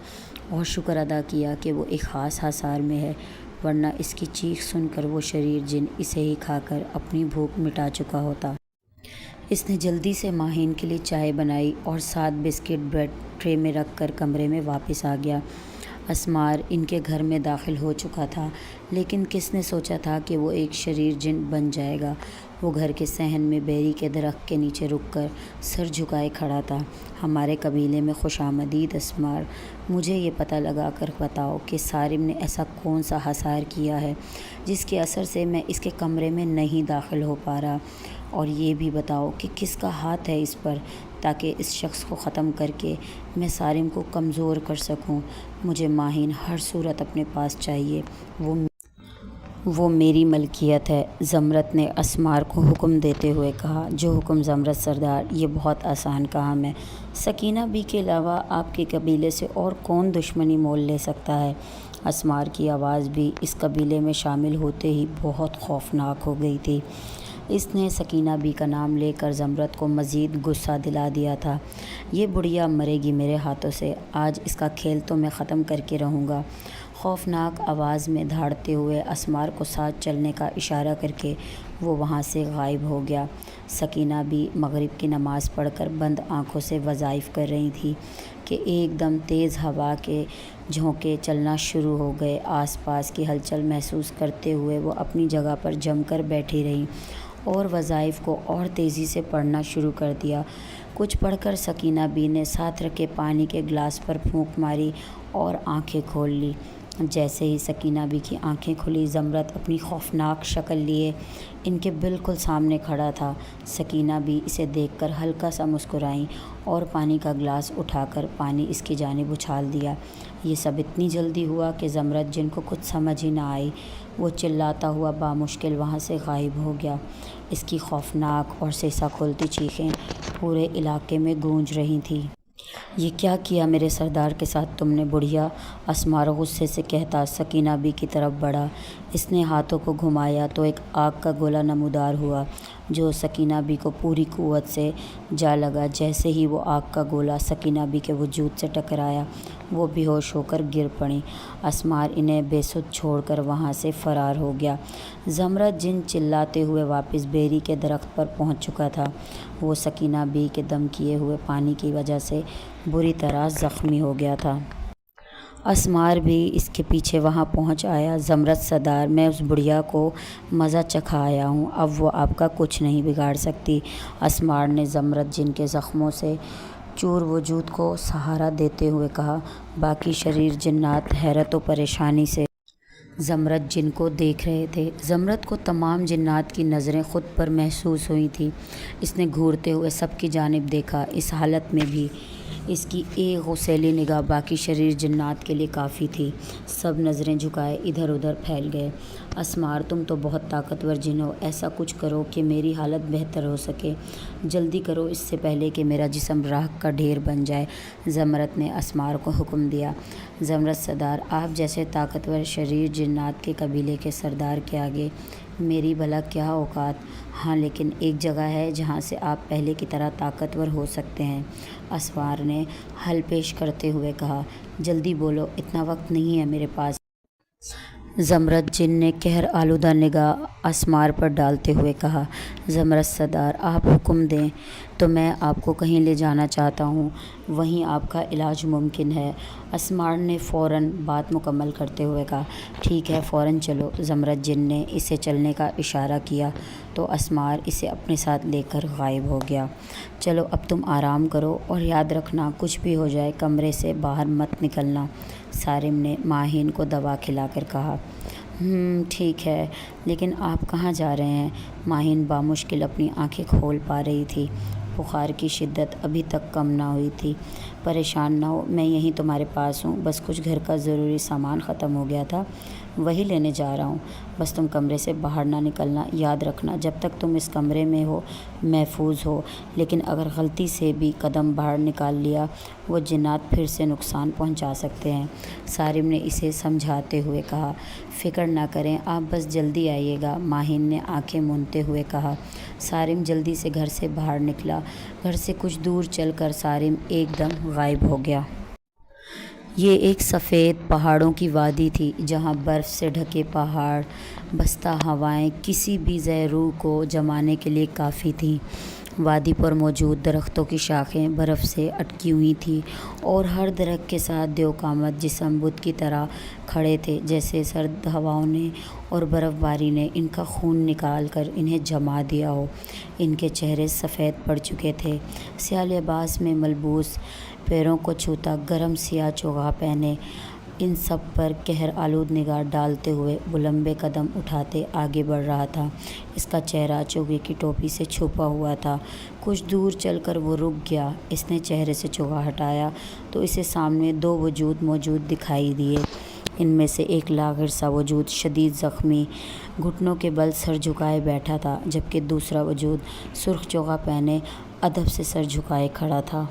اور شکر ادا کیا کہ وہ ایک خاص حصار میں ہے، ورنہ اس کی چیخ سن کر وہ شریر جن اسے ہی کھا کر اپنی بھوک مٹا چکا ہوتا۔ اس نے جلدی سے ماہین کے لیے چائے بنائی اور 7 بسکٹ بریڈ ٹرے میں رکھ کر کمرے میں واپس آ گیا۔ اسمار ان کے گھر میں داخل ہو چکا تھا، لیکن کس نے سوچا تھا کہ وہ ایک شریر جن بن جائے گا۔ وہ گھر کے صحن میں بیری کے درخت کے نیچے رک کر سر جھکائے کھڑا تھا۔ ہمارے قبیلے میں خوش آمدید اسمار، مجھے یہ پتہ لگا کر بتاؤ کہ صارم نے ایسا کون سا حصار کیا ہے جس کے اثر سے میں اس کے کمرے میں نہیں داخل ہو پا رہا، اور یہ بھی بتاؤ کہ کس کا ہاتھ ہے اس پر، تاکہ اس شخص کو ختم کر کے میں صارم کو کمزور کر سکوں۔ مجھے ماہین ہر صورت اپنے پاس چاہیے، وہ میری ملکیت ہے۔ زمرد نے اسمار کو حکم دیتے ہوئے کہا۔ جو حکم زمرد سردار، یہ بہت آسان کام ہے۔ سکینہ بی کے علاوہ آپ کے قبیلے سے اور کون دشمنی مول لے سکتا ہے؟ اسمار کی آواز بھی اس قبیلے میں شامل ہوتے ہی بہت خوفناک ہو گئی تھی۔ اس نے سکینہ بی کا نام لے کر زمرد کو مزید غصہ دلا دیا تھا۔ یہ بڑھیا مرے گی میرے ہاتھوں سے، آج اس کا کھیل تو میں ختم کر کے رہوں گا۔ خوفناک آواز میں دھاڑتے ہوئے اسمار کو ساتھ چلنے کا اشارہ کر کے وہ وہاں سے غائب ہو گیا۔ سکینہ بی مغرب کی نماز پڑھ کر بند آنکھوں سے وظائف کر رہی تھی کہ ایک دم تیز ہوا کے جھونکے چلنا شروع ہو گئے۔ آس پاس کی ہلچل محسوس کرتے ہوئے وہ اپنی جگہ پر جم کر بیٹھی رہیں اور وظائف کو اور تیزی سے پڑھنا شروع کر دیا۔ کچھ پڑھ کر سکینہ بی نے ساتھ رکھے پانی کے گلاس پر پھونک ماری اور آنکھیں کھول لی۔ جیسے ہی سکینہ بی کی آنکھیں کھلی، زمرد اپنی خوفناک شکل لیے ان کے بالکل سامنے کھڑا تھا۔ سکینہ بی اسے دیکھ کر ہلکا سا مسکرائیں اور پانی کا گلاس اٹھا کر پانی اس کی جانب اچھال دیا۔ یہ سب اتنی جلدی ہوا کہ زمرد جن کو کچھ سمجھ ہی نہ آئی، وہ چلاتا ہوا بامشکل وہاں سے غائب ہو گیا۔ اس کی خوفناک اور سیسا کھولتی چیخیں پورے علاقے میں گونج رہی تھیں۔ یہ کیا کیا میرے سردار کے ساتھ تم نے بڑھیا؟ اسمار غصے سے کہتا سکینہ بی کی طرف بڑھا۔ اس نے ہاتھوں کو گھمایا تو ایک آگ کا گولا نمودار ہوا جو سکینہ بی کو پوری قوت سے جا لگا۔ جیسے ہی وہ آگ کا گولا سکینہ بی کے وجود سے ٹکرایا، وہ بے ہوش ہو کر گر پڑیں۔ اسمار انہیں بے سدھ چھوڑ کر وہاں سے فرار ہو گیا۔ زمرد جن چلاتے ہوئے واپس بیری کے درخت پر پہنچ چکا تھا۔ وہ سکینہ بی کے دم کیے ہوئے پانی کی وجہ سے بری طرح زخمی ہو گیا تھا۔ اسمار بھی اس کے پیچھے وہاں پہنچ آیا۔ زمرد سردار، میں اس بڑھیا کو مزہ چکھا آیا ہوں، اب وہ آپ کا کچھ نہیں بگاڑ سکتی۔ اسمار نے زمرد جن کے زخموں سے چور وجود کو سہارا دیتے ہوئے کہا۔ باقی شریر جنات حیرت و پریشانی سے زمرد جن کو دیکھ رہے تھے۔ زمرد کو تمام جنات کی نظریں خود پر محسوس ہوئی تھیں۔ اس نے گھورتے ہوئے سب کی جانب دیکھا۔ اس حالت میں بھی اس کی ایک غسیلی نگاہ باقی شریر جنات کے لیے کافی تھی۔ سب نظریں جھکائے ادھر ادھر پھیل گئے۔ اسمار، تم تو بہت طاقتور جن ہو، ایسا کچھ کرو کہ میری حالت بہتر ہو سکے، جلدی کرو اس سے پہلے کہ میرا جسم راکھ کا ڈھیر بن جائے۔ زمرد نے اسمار کو حکم دیا۔ زمرد سردار، آپ جیسے طاقتور شریر جنات کے قبیلے کے سردار کے آگے میری بھلا کیا اوقات؟ ہاں لیکن ایک جگہ ہے جہاں سے آپ پہلے کی طرح طاقتور ہو سکتے ہیں، اسمار نے حل پیش کرتے ہوئے کہا۔ جلدی بولو، اتنا وقت نہیں ہے میرے پاس۔ زمرد جن نے قہر آلودہ نگاہ اسمار پر ڈالتے ہوئے کہا۔ زمرد سردار، آپ حکم دیں تو میں آپ کو کہیں لے جانا چاہتا ہوں، وہیں آپ کا علاج ممکن ہے۔ اسمار نے فوراً بات مکمل کرتے ہوئے کہا۔ ٹھیک ہے، فوراً چلو۔ زمرد جن نے اسے چلنے کا اشارہ کیا تو اسمار اسے اپنے ساتھ لے کر غائب ہو گیا۔ چلو اب تم آرام کرو اور یاد رکھنا کچھ بھی ہو جائے کمرے سے باہر مت نکلنا، صارم نے ماہین کو دوا کھلا کر کہا۔ ٹھیک ہے، لیکن آپ کہاں جا رہے ہیں؟ ماہین بامشکل اپنی آنکھیں کھول پا رہی تھی۔ بخار کی شدت ابھی تک کم نہ ہوئی تھی۔ پریشان نہ ہو، میں یہیں تمہارے پاس ہوں، بس کچھ گھر کا ضروری سامان ختم ہو گیا تھا، وہی لینے جا رہا ہوں۔ بس تم کمرے سے باہر نہ نکلنا، یاد رکھنا جب تک تم اس کمرے میں ہو محفوظ ہو، لیکن اگر غلطی سے بھی قدم باہر نکال لیا وہ جنات پھر سے نقصان پہنچا سکتے ہیں، صارم نے اسے سمجھاتے ہوئے کہا۔ فکر نہ کریں، آپ بس جلدی آئیے گا، ماہین نے آنکھیں مونتے ہوئے کہا۔ صارم جلدی سے گھر سے باہر نکلا۔ گھر سے کچھ دور چل کر صارم ایک دم غائب ہو گیا۔ یہ ایک سفید پہاڑوں کی وادی تھی جہاں برف سے ڈھکے پہاڑ، بستہ ہوائیں کسی بھی ذے روح کو جمانے کے لیے کافی تھیں۔ وادی پر موجود درختوں کی شاخیں برف سے اٹکی ہوئی تھیں اور ہر درخت کے ساتھ دیو قامت جسم بت کی طرح کھڑے تھے، جیسے سرد ہواؤں نے اور برف باری نے ان کا خون نکال کر انہیں جما دیا ہو۔ ان کے چہرے سفید پڑ چکے تھے، سیاہ لباس میں ملبوس، پیروں کو چھوتا گرم سیاہ چوغا پہنے، ان سب پر قہر آلود نگاہ ڈالتے ہوئے وہ لمبے قدم اٹھاتے آگے بڑھ رہا تھا۔ اس کا چہرہ چوغے کی ٹوپی سے چھپا ہوا تھا۔ کچھ دور چل کر وہ رک گیا۔ اس نے چہرے سے چوغا ہٹایا تو اسے سامنے دو وجود موجود دکھائی دیے۔ ان میں سے ایک لاغر سا وجود شدید زخمی گھٹنوں کے بل سر جھکائے بیٹھا تھا، جبکہ دوسرا وجود سرخ چوغا پہنے ادب سے سر جھکائے کھڑا تھا۔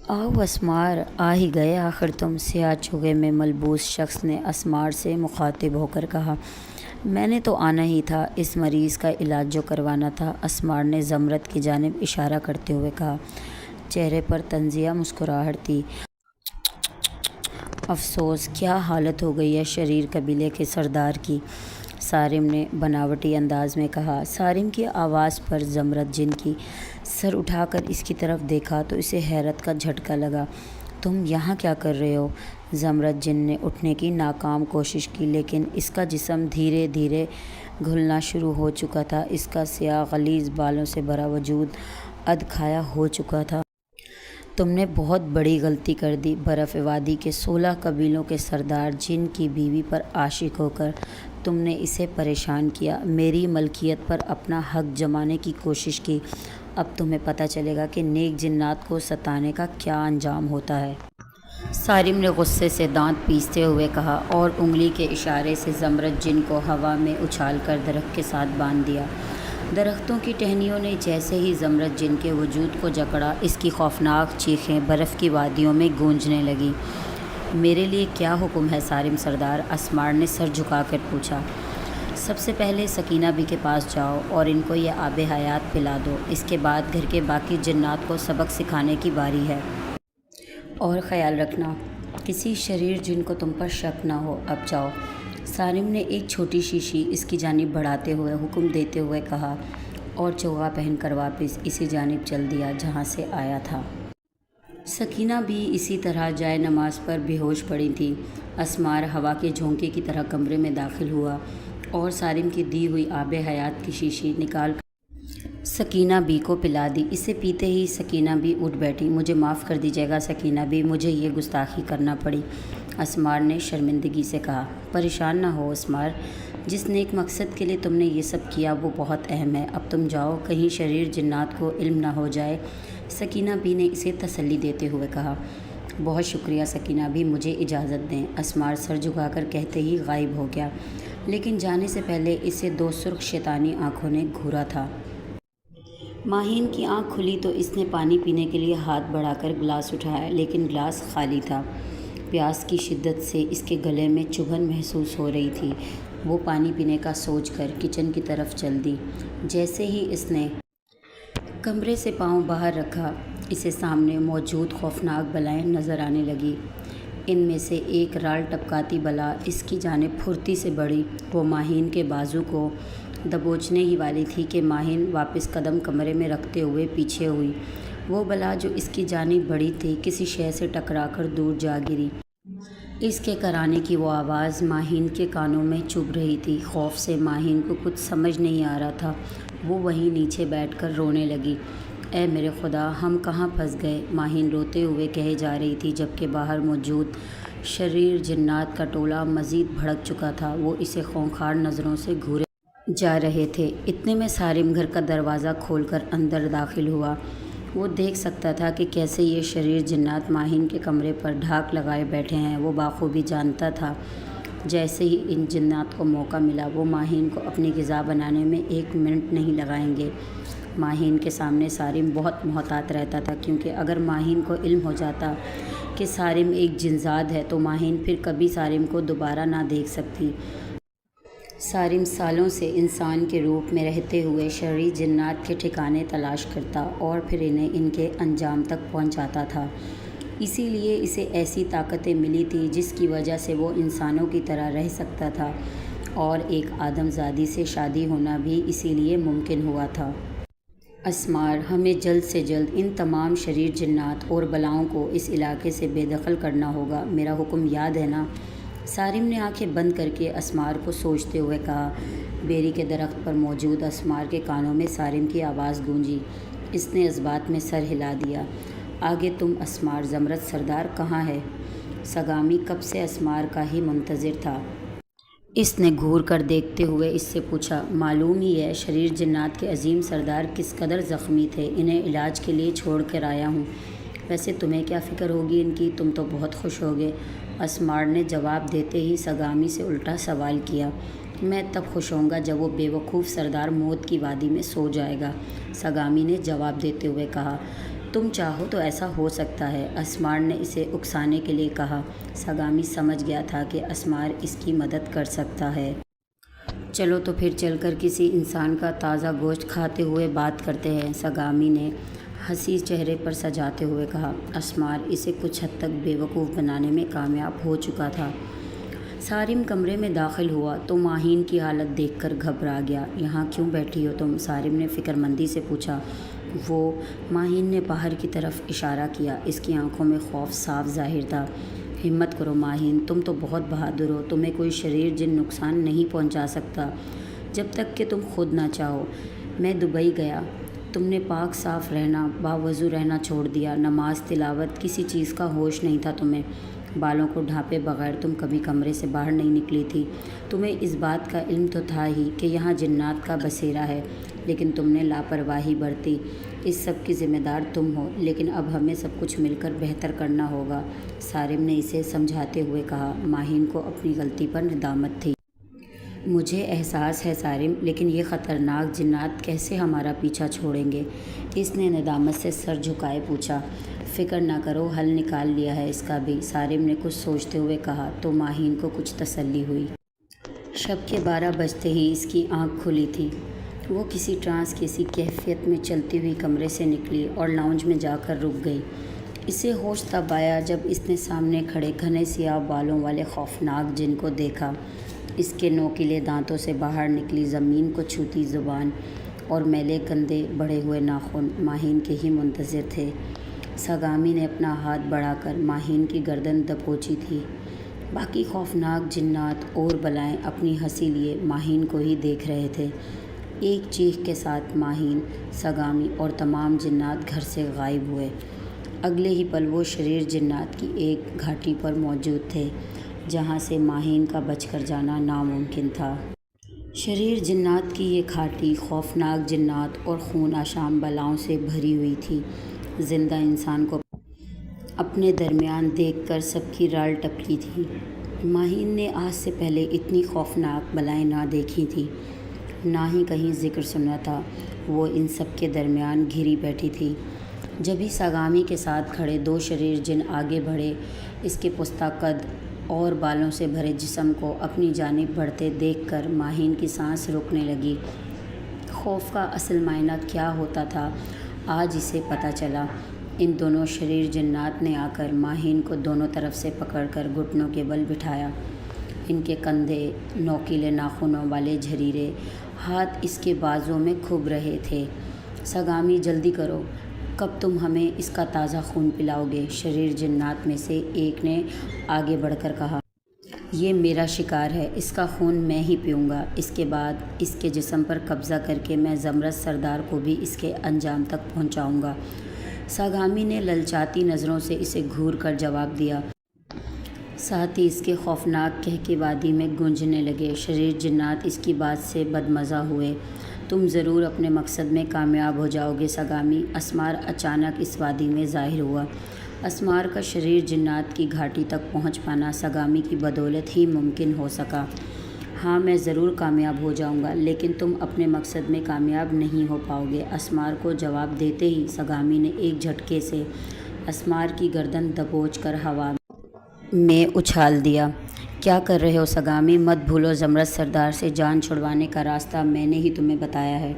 آؤ اسمار، آ ہی گئے آخر تم، سیاہ چوغے میں ملبوس شخص نے اسمار سے مخاطب ہو کر کہا۔ میں نے تو آنا ہی تھا، اس مریض کا علاج جو کروانا تھا، اسمار نے زمرد کی جانب اشارہ کرتے ہوئے کہا۔ چہرے پر طنزیہ مسکراہٹ تھی۔ افسوس، کیا حالت ہو گئی ہے شریر قبیلے کے سردار کی، صارم نے بناوٹی انداز میں کہا۔ صارم کی آواز پر زمرد جن کی سر اٹھا کر اس کی طرف دیکھا تو اسے حیرت کا جھٹکا لگا۔ تم یہاں کیا کر رہے ہو؟ زمرد جن نے اٹھنے کی ناکام کوشش کی، لیکن اس کا جسم دھیرے دھیرے گھلنا شروع ہو چکا تھا۔ اس کا سیاہ غلیظ بالوں سے بھرا وجود ادکھایا ہو چکا تھا۔ تم نے بہت بڑی غلطی کر دی، برف وادی کے 16 قبیلوں کے سردار جن کی بیوی پر عاشق ہو کر تم نے اسے پریشان کیا، میری ملکیت پر اپنا حق جمانے کی کوشش کی۔ اب تمہیں پتہ چلے گا کہ نیک جنات کو ستانے کا کیا انجام ہوتا ہے۔ صارم نے غصے سے دانت پیستے ہوئے کہا اور انگلی کے اشارے سے زمرد جن کو ہوا میں اچھال کر درخت کے ساتھ باندھ دیا۔ درختوں کی ٹہنیوں نے جیسے ہی زمرد جن کے وجود کو جکڑا، اس کی خوفناک چیخیں برف کی وادیوں میں گونجنے لگیں۔ میرے لیے کیا حکم ہے صارم سردار؟ اسمار نے سر جھکا کر پوچھا۔ سب سے پہلے سکینہ بی کے پاس جاؤ اور ان کو یہ آب حیات پلا دو، اس کے بعد گھر کے باقی جنات کو سبق سکھانے کی باری ہے۔ اور خیال رکھنا کسی شریر جن کو تم پر شک نہ ہو۔ اب جاؤ۔ صارم نے ایک چھوٹی شیشی اس کی جانب بڑھاتے ہوئے حکم دیتے ہوئے کہا اور چوغا پہن کر واپس اسی جانب چل دیا جہاں سے آیا تھا۔ سکینہ بھی اسی طرح جائے نماز پر بے ہوش پڑی تھی۔ اسمار ہوا کے جھونکے کی طرح کمرے میں داخل ہوا اور صارم کی دی ہوئی آب حیات کی شیشی نکال کر سکینہ بی کو پلا دی۔ اسے پیتے ہی سکینہ بی اٹھ بیٹھی۔ مجھے معاف کر دیجیے گا سکینہ بی، مجھے یہ گستاخی کرنا پڑی، اسمار نے شرمندگی سے کہا۔ پریشان نہ ہو اسمار، جس نیک مقصد کے لیے تم نے یہ سب کیا وہ بہت اہم ہے۔ اب تم جاؤ، کہیں شریر جنات کو علم نہ ہو جائے، سکینہ بی نے اسے تسلی دیتے ہوئے کہا۔ بہت شکریہ سکینہ بی، مجھے اجازت دیں، اسمار سر جھکا کر کہتے ہی غائب ہو گیا، لیکن جانے سے پہلے اسے دو سرخ شیطانی آنکھوں نے گھورا تھا۔ ماہین کی آنکھ کھلی تو اس نے پانی پینے کے لیے ہاتھ بڑھا کر گلاس اٹھایا، لیکن گلاس خالی تھا۔ پیاس کی شدت سے اس کے گلے میں چبھن محسوس ہو رہی تھی۔ وہ پانی پینے کا سوچ کر کچن کی طرف چل دی۔ جیسے ہی اس نے کمرے سے پاؤں باہر رکھا، اسے سامنے موجود خوفناک بلائیں نظر آنے لگیں۔ ان میں سے ایک رال ٹپکاتی بلا اس کی جانب پھرتی سے بڑھی۔ وہ ماہین کے بازو کو دبوچنے ہی والی تھی کہ ماہین واپس قدم کمرے میں رکھتے ہوئے پیچھے ہوئی۔ وہ بلا جو اس کی جانب بڑھی تھی کسی شے سے ٹکرا کر دور جا گری۔ اس کے کرانے کی وہ آواز ماہین کے کانوں میں چبھ رہی تھی۔ خوف سے ماہین کو کچھ سمجھ نہیں آ رہا تھا۔ وہ وہیں نیچے بیٹھ کر رونے لگی۔ اے میرے خدا، ہم کہاں پھنس گئے، ماہین روتے ہوئے کہے جا رہی تھی، جبکہ باہر موجود شریر جنات کا ٹولہ مزید بھڑک چکا تھا۔ وہ اسے خونخوار نظروں سے گھورے جا رہے تھے۔ اتنے میں سارم گھر کا دروازہ کھول کر اندر داخل ہوا۔ وہ دیکھ سکتا تھا کہ کیسے یہ شریر جنات ماہین کے کمرے پر ڈھاک لگائے بیٹھے ہیں۔ وہ بخوبی جانتا تھا جیسے ہی ان جنات کو موقع ملا وہ ماہین کو اپنی غذا بنانے میں 1 منٹ نہیں لگائیں گے۔ ماہین کے سامنے سارم بہت محتاط رہتا تھا، کیونکہ اگر ماہین کو علم ہو جاتا کہ سارم ایک جنزاد ہے تو ماہین پھر کبھی سارم کو دوبارہ نہ دیکھ سکتی۔ سارم سالوں سے انسان کے روپ میں رہتے ہوئے شرری جنات کے ٹھکانے تلاش کرتا اور پھر انہیں ان کے انجام تک پہنچاتا تھا۔ اسی لیے اسے ایسی طاقتیں ملی تھی جس کی وجہ سے وہ انسانوں کی طرح رہ سکتا تھا، اور ایک آدم زادی سے شادی ہونا بھی اسی لیے ممکن ہوا تھا۔ اسمار، ہمیں جلد سے جلد ان تمام شریر جنات اور بلاؤں کو اس علاقے سے بے دخل کرنا ہوگا، میرا حکم یاد ہے نا؟ سارم نے آنکھیں بند کر کے اسمار کو سوچتے ہوئے کہا۔ بیری کے درخت پر موجود اسمار کے کانوں میں سارم کی آواز گونجی۔ اس نے اس بات میں سر ہلا دیا۔ آگے تم اسمار، زمرد سردار کہاں ہے؟ سگامی کب سے اسمار کا ہی منتظر تھا۔ اس نے گھور کر دیکھتے ہوئے اس سے پوچھا۔ معلوم ہی ہے شریر جنات کے عظیم سردار کس قدر زخمی تھے، انہیں علاج کے لیے چھوڑ کر آیا ہوں۔ ویسے تمہیں کیا فکر ہوگی ان کی، تم تو بہت خوش ہوگے، اسمار نے جواب دیتے ہی سگامی سے الٹا سوال کیا۔ میں تب خوش ہوں گا جب وہ بے وقوف سردار موت کی وادی میں سو جائے گا، سگامی نے جواب دیتے ہوئے کہا۔ تم چاہو تو ایسا ہو سکتا ہے، اسمار نے اسے اکسانے کے لیے کہا۔ سگامی سمجھ گیا تھا کہ اسمار اس کی مدد کر سکتا ہے۔ چلو تو پھر چل کر کسی انسان کا تازہ گوشت کھاتے ہوئے بات کرتے ہیں، سگامی نے ہنسی چہرے پر سجاتے ہوئے کہا۔ اسمار اسے کچھ حد تک بے وقوف بنانے میں کامیاب ہو چکا تھا۔ سارم کمرے میں داخل ہوا تو ماہین کی حالت دیکھ کر گھبرا گیا۔ یہاں کیوں بیٹھی ہو تم؟ سارم نے فکر مندی سے پوچھا۔ وہ ماہین نے باہر کی طرف اشارہ کیا۔ اس کی آنکھوں میں خوف صاف ظاہر تھا۔ ہمت کرو ماہین، تم تو بہت بہادر ہو، تمہیں کوئی شریر جن نقصان نہیں پہنچا سکتا جب تک کہ تم خود نہ چاہو۔ میں دبئی گیا، تم نے پاک صاف رہنا، باوضو رہنا چھوڑ دیا، نماز تلاوت کسی چیز کا ہوش نہیں تھا تمہیں۔ بالوں کو ڈھانپے بغیر تم کبھی کمرے سے باہر نہیں نکلی تھی۔ تمہیں اس بات کا علم تو تھا ہی کہ یہاں جنات کا بسیرا ہے، لیکن تم نے لاپرواہی برتی۔ اس سب کی ذمہ دار تم ہو، لیکن اب ہمیں سب کچھ مل کر بہتر کرنا ہوگا، سارم نے اسے سمجھاتے ہوئے کہا۔ ماہین کو اپنی غلطی پر ندامت تھی۔ مجھے احساس ہے سارم، لیکن یہ خطرناک جنات کیسے ہمارا پیچھا چھوڑیں گے؟ اس نے ندامت سے سر جھکائے پوچھا۔ فکر نہ کرو، حل نکال لیا ہے اس کا بھی، سارم نے کچھ سوچتے ہوئے کہا تو ماہین کو کچھ تسلی ہوئی۔ شب کے 12 بجتے ہی اس کی آنکھ کھلی تھی۔ وہ کسی ٹرانس کی سی کیفیت میں چلتی ہوئی کمرے سے نکلی اور لاؤنج میں جا کر رک گئی۔ اسے ہوش تب آیا جب اس نے سامنے کھڑے گھنے سیاہ بالوں والے خوفناک جن کو دیکھا۔ اس کے نوکیلے دانتوں سے باہر نکلی زمین کو چھوتی زبان اور میلے گندے بڑھے ہوئے ناخن ماہین کے ہی منتظر تھے۔ سگامی نے اپنا ہاتھ بڑھا کر ماہین کی گردن دبوچی تھی۔ باقی خوفناک جنات اور بلائیں اپنی ہنسی لیے ماہین کو ہی دیکھ رہے تھے۔ ایک چیخ کے ساتھ ماہین، سگامی اور تمام جنات گھر سے غائب ہوئے۔ اگلے ہی پل وہ شریر جنات کی ایک گھاٹی پر موجود تھے جہاں سے ماہین کا بچ کر جانا ناممکن تھا۔ شریر جنات کی یہ گھاٹی خوفناک جنات اور خون آشام بلاؤں سے بھری ہوئی تھی۔ زندہ انسان کو اپنے درمیان دیکھ کر سب کی رال ٹپکی تھی۔ ماہین نے آج سے پہلے اتنی خوفناک بلائیں نہ دیکھی تھیں، نہ ہی کہیں ذکر سنا تھا۔ وہ ان سب کے درمیان گھری بیٹھی تھی۔ جبھی سگامی کے ساتھ کھڑے دو شریر جن آگے بڑھے، اس کے پستہ قد اور بالوں سے بھرے جسم کو اپنی جانب بڑھتے دیکھ کر ماہین کی سانس رکنے لگی۔ خوف کا اصل معنی کیا ہوتا تھا آج اسے پتہ چلا۔ ان دونوں شریر جنات نے آ کر ماہین کو دونوں طرف سے پکڑ کر گھٹنوں کے بل بٹھایا۔ ان کے کندھے نوکیلے ناخنوں والے جھریرے ہاتھ اس کے بازوں میں کھب رہے تھے۔ سگامی جلدی کرو، کب تم ہمیں اس کا تازہ خون پلاؤ گے؟ شریر جنات میں سے ایک نے آگے بڑھ کر کہا۔ یہ میرا شکار ہے، اس کا خون میں ہی پیوں گا۔ اس کے بعد اس کے جسم پر قبضہ کر کے میں زمرد سردار کو بھی اس کے انجام تک پہنچاؤں گا۔ سگامی نے للچاتی نظروں سے اسے گھور کر جواب دیا۔ ساتھ ہی اس کے خوفناک کہکے وادی میں گونجنے لگے۔ شریر جنات اس کی بات سے بدمزہ ہوئے۔ تم ضرور اپنے مقصد میں کامیاب ہو جاؤ گے سگامی۔ اسمار اچانک اس وادی میں ظاہر ہوا۔ اسمار کا شریر جنات کی گھاٹی تک پہنچ پانا سگامی کی بدولت ہی ممکن ہو سکا۔ ہاں، میں ضرور کامیاب ہو جاؤں گا، لیکن تم اپنے مقصد میں کامیاب نہیں ہو پاؤ گے۔ اسمار کو جواب دیتے ہی سگامی نے ایک جھٹکے سے اسمار کی گردن دبوچ کر ہوا میں اچھال دیا۔ کیا کر رہے ہو سگامی؟ مت بھولو، زمرد سردار سے جان چھڑوانے کا راستہ میں نے ہی تمہیں بتایا ہے۔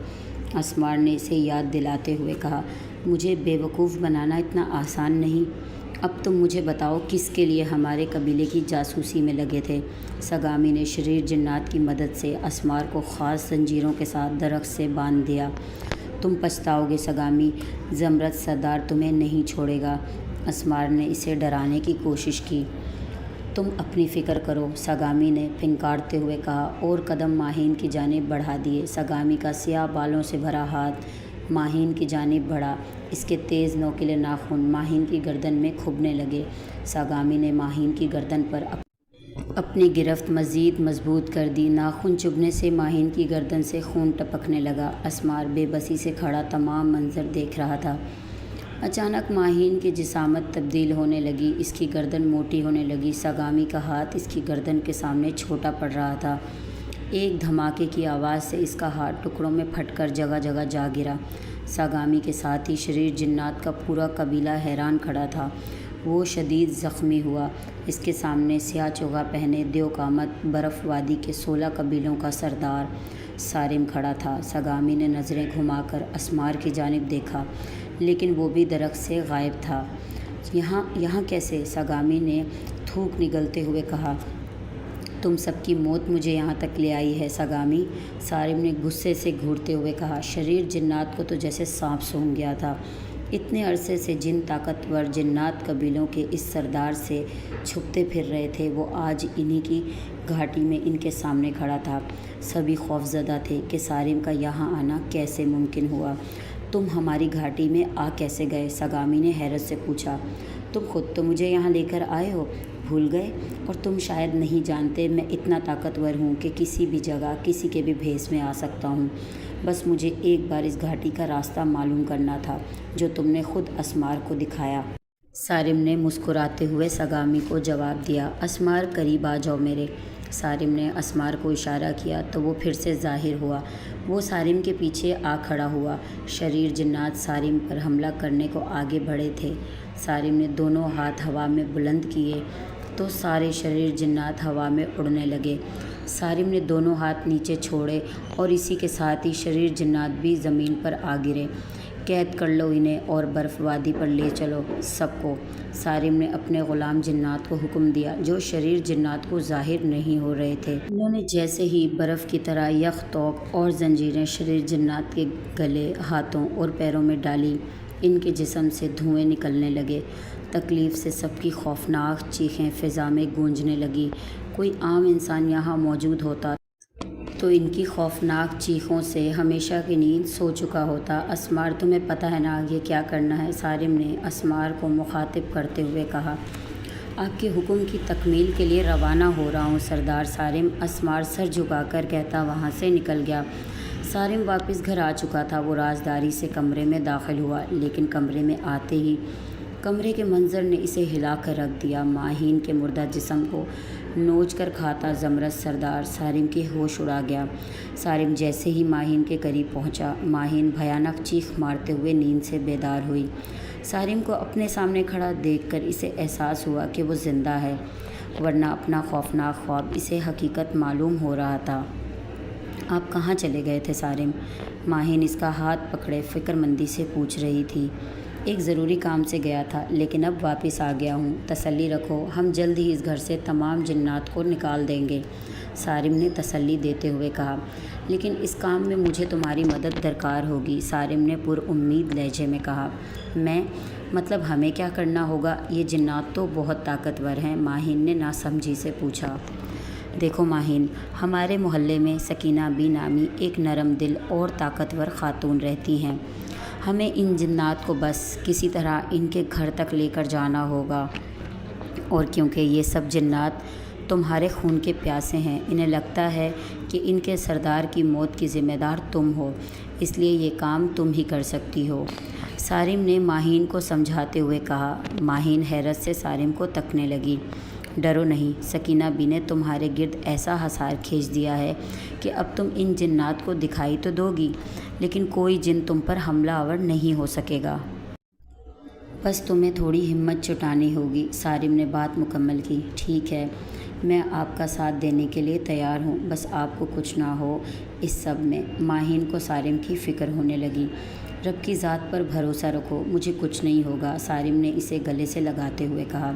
اسمار نے اسے یاد دلاتے ہوئے کہا۔ مجھے بے وقوف بنانا اتنا آسان نہیں۔ اب تم مجھے بتاؤ کس کے لیے ہمارے قبیلے کی جاسوسی میں لگے تھے؟ سگامی نے شریر جنات کی مدد سے اسمار کو خاص زنجیروں کے ساتھ درخت سے باندھ دیا۔ تم پچھتاؤ گے سگامی، زمرد سردار تمہیں نہیں چھوڑے گا۔ اسمار نے اسے ڈرانے کی کوشش کی۔ تم اپنی فکر کرو، سگامی نے پھنکارتے ہوئے کہا اور قدم ماہین کی جانب بڑھا دیے۔ سگامی کا سیاہ بالوں سے بھرا ہاتھ ماہین کی جانب بڑھا۔ اس کے تیز نوکیلے ناخن ماہین کی گردن میں کھبنے لگے۔ سگامی نے ماہین کی گردن پر اپنی گرفت مزید مضبوط کر دی۔ ناخن چبھنے سے ماہین کی گردن سے خون ٹپکنے لگا۔ اسمار بے بسی سے کھڑا تمام منظر دیکھ رہا تھا۔ اچانک ماہین کی جسامت تبدیل ہونے لگی، اس کی گردن موٹی ہونے لگی۔ سگامی کا ہاتھ اس کی گردن کے سامنے چھوٹا پڑ رہا تھا۔ ایک دھماکے کی آواز سے اس کا ہاتھ ٹکڑوں میں پھٹ کر جگہ جگہ جا گرا۔ سگامی کے ساتھ ہی شریر جنات کا پورا قبیلہ حیران کھڑا تھا۔ وہ شدید زخمی ہوا۔ اس کے سامنے سیاہ چوغا پہنے دیو قامت برف وادی کے 16 قبیلوں کا سردار صارم کھڑا تھا۔ سگامی نے نظریں گھما کر اسمار کی جانب دیکھا، لیکن وہ بھی درخت سے غائب تھا۔ یہاں کیسے؟ سگامی نے تھوک نگلتے ہوئے کہا۔ تم سب کی موت مجھے یہاں تک لے آئی ہے سگامی، صارم نے غصے سے گھورتے ہوئے کہا۔ شریر جنات کو تو جیسے سانپ سونگھ گیا تھا۔ اتنے عرصے سے جن طاقتور جنات قبیلوں کے اس سردار سے چھپتے پھر رہے تھے، وہ آج انہی کی گھاٹی میں ان کے سامنے کھڑا تھا۔ سبھی خوفزدہ تھے کہ صارم کا یہاں آنا کیسے ممکن ہوا۔ تم ہماری گھاٹی میں آ کیسے گئے؟ سگامی نے حیرت سے پوچھا۔ تم خود تو مجھے یہاں لے کر آئے ہو، بھول گئے؟ اور تم شاید نہیں جانتے میں اتنا طاقتور ہوں کہ کسی بھی جگہ کسی کے بھی بھیس میں آ سکتا ہوں۔ بس مجھے ایک بار اس گھاٹی کا راستہ معلوم کرنا تھا جو تم نے خود اسمار کو دکھایا۔ صارم نے مسکراتے ہوئے سگامی کو جواب دیا۔ اسمار قریب آ جاؤ میرے۔ صارم نے اسمار کو اشارہ کیا تو وہ پھر سے ظاہر ہوا۔ وہ صارم کے پیچھے آ کھڑا ہوا۔ شریر جنات صارم پر حملہ کرنے کو آگے بڑھے تھے۔ صارم نے دونوں ہاتھ ہوا میں بلند کیے تو سارے شریر جنات ہوا میں اڑنے لگے۔ صارم نے دونوں ہاتھ نیچے چھوڑے اور اسی کے ساتھ ہی شریر جنات بھی زمین پر آ گرے۔ قید کر لو انہیں اور برف وادی پر لے چلو سب کو، صارم نے اپنے غلام جنات کو حکم دیا جو شریر جنات کو ظاہر نہیں ہو رہے تھے۔ انہوں نے جیسے ہی برف کی طرح یخ توق اور زنجیریں شریر جنات کے گلے، ہاتھوں اور پیروں میں ڈالی، ان کے جسم سے دھوئیں نکلنے لگے۔ تکلیف سے سب کی خوفناک چیخیں فضا میں گونجنے لگیں۔ کوئی عام انسان یہاں موجود ہوتا تو ان کی خوفناک چیخوں سے ہمیشہ کی نیند سو چکا ہوتا۔ اسمار، تمہیں پتہ ہے نا یہ کیا کرنا ہے؟ سارم نے اسمار کو مخاطب کرتے ہوئے کہا۔ آپ کے حکم کی تکمیل کے لیے روانہ ہو رہا ہوں سردار سارم، اسمار سر جھکا کر کہتا وہاں سے نکل گیا۔ سارم واپس گھر آ چکا تھا۔ وہ رازداری سے کمرے میں داخل ہوا، لیکن کمرے میں آتے ہی کمرے کے منظر نے اسے ہلا کر رکھ دیا۔ ماہین کے مردہ جسم کو نوچ کر کھاتا زمرد سردار سارم کے ہوش اڑا گیا۔ سارم جیسے ہی ماہین کے قریب پہنچا، ماہین بھیانک چیخ مارتے ہوئے نیند سے بیدار ہوئی۔ سارم کو اپنے سامنے کھڑا دیکھ کر اسے احساس ہوا کہ وہ زندہ ہے، ورنہ اپنا خوفناک خواب اسے حقیقت معلوم ہو رہا تھا۔ آپ کہاں چلے گئے تھے سارم؟ ماہین اس کا ہاتھ پکڑے فکر مندی سے پوچھ رہی تھی۔ ایک ضروری کام سے گیا تھا، لیکن اب واپس آ گیا ہوں۔ تسلی رکھو، ہم جلد ہی اس گھر سے تمام جنات کو نکال دیں گے، سارم نے تسلی دیتے ہوئے کہا۔ لیکن اس کام میں مجھے تمہاری مدد درکار ہوگی، سارم نے پر امید لہجے میں کہا۔ مطلب ہمیں کیا کرنا ہوگا؟ یہ جنات تو بہت طاقتور ہیں، ماہین نے ناسمجھی سے پوچھا۔ دیکھو ماہین، ہمارے محلے میں سکینہ بی نامی ایک نرم دل اور طاقتور خاتون رہتی ہیں۔ ہمیں ان جنات کو بس کسی طرح ان کے گھر تک لے کر جانا ہوگا، اور کیونکہ یہ سب جنات تمہارے خون کے پیاسے ہیں، انہیں لگتا ہے کہ ان کے سردار کی موت کی ذمہ دار تم ہو، اس لیے یہ کام تم ہی کر سکتی ہو، سارم نے ماہین کو سمجھاتے ہوئے کہا۔ ماہین حیرت سے سارم کو تکنے لگی۔ ڈرو نہیں، سکینہ بی نے تمہارے گرد ایسا حصار کھینچ دیا ہے کہ اب تم ان جنات کو دکھائی تو دو گی، لیکن کوئی جن تم پر حملہ آور نہیں ہو سکے گا۔ بس تمہیں تھوڑی ہمت جٹانی ہوگی، سارم نے بات مکمل کی۔ ٹھیک ہے، میں آپ کا ساتھ دینے کے لیے تیار ہوں، بس آپ کو کچھ نہ ہو اس سب میں۔ ماہین کو سارم کی فکر ہونے لگی۔ رب کی ذات پر بھروسہ رکھو، مجھے کچھ نہیں ہوگا، سارم نے اسے گلے سے لگاتے ہوئے کہا۔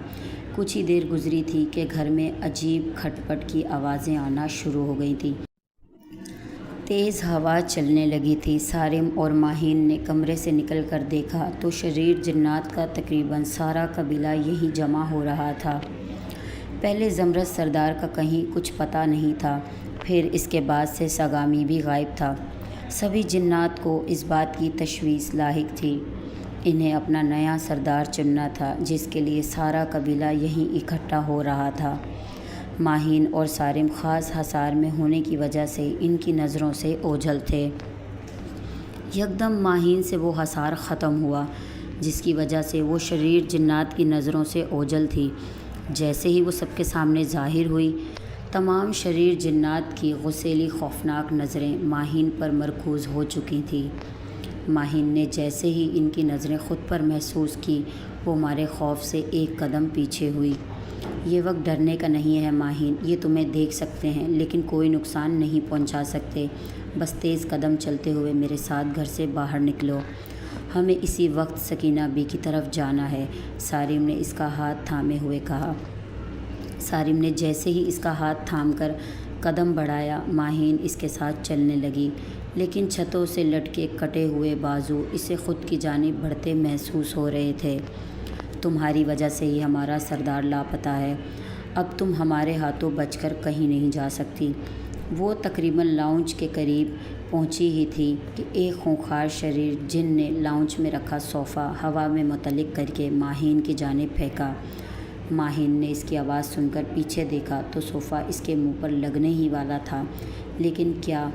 کچھ ہی دیر گزری تھی کہ گھر میں عجیب کھٹ پٹ کی آوازیں آنا شروع ہو گئی تھیں۔ تیز ہوا چلنے لگی تھی۔ سارم اور ماہین نے کمرے سے نکل کر دیکھا تو شریر جنات کا تقریباً سارا قبیلہ یہیں جمع ہو رہا تھا۔ پہلے زمرد سردار کا کہیں کچھ پتہ نہیں تھا، پھر اس کے بعد سے سگامی بھی غائب تھا۔ سبھی جنات کو اس بات کی تشویش لاحق تھی، انہیں اپنا نیا سردار چننا تھا، جس کے لیے سارا قبیلہ یہیں اکٹھا ہو رہا تھا۔ ماہین اور سارم خاص حصار میں ہونے کی وجہ سے ان کی نظروں سے اوجھل تھے۔ یکدم ماہین سے وہ حصار ختم ہوا جس کی وجہ سے وہ شریر جنات کی نظروں سے اوجھل تھی۔ جیسے ہی وہ سب کے سامنے ظاہر ہوئی، تمام شریر جنات کی غسیلی خوفناک نظریں ماہین پر مرکوز ہو چکی تھیں۔ ماہین نے جیسے ہی ان کی نظریں خود پر محسوس کی، وہ مارے خوف سے ایک قدم پیچھے ہوئی۔ یہ وقت ڈرنے کا نہیں ہے ماہین، یہ تمہیں دیکھ سکتے ہیں لیکن کوئی نقصان نہیں پہنچا سکتے، بس تیز قدم چلتے ہوئے میرے ساتھ گھر سے باہر نکلو، ہمیں اسی وقت سکینہ بی کی طرف جانا ہے، سارم نے اس کا ہاتھ تھامے ہوئے کہا۔ سارم نے جیسے ہی اس کا ہاتھ تھام کر قدم بڑھایا، ماہین اس کے ساتھ چلنے لگی، لیکن چھتوں سے لٹکے کٹے ہوئے بازو اسے خود کی جانب بڑھتے محسوس ہو رہے تھے۔ تمہاری وجہ سے ہی ہمارا سردار لاپتہ ہے، اب تم ہمارے ہاتھوں بچ کر کہیں نہیں جا سکتی۔ وہ تقریباً لاؤنج کے قریب پہنچی ہی تھی کہ ایک خونخوار شریر جن نے لاؤنج میں رکھا صوفہ ہوا میں متعلق کر کے ماہین کی جانب پھینکا۔ ماہین نے اس کی آواز سن کر پیچھے دیکھا تو صوفہ اس کے منہ پر لگنے ہی والا تھا، لیکن کیا،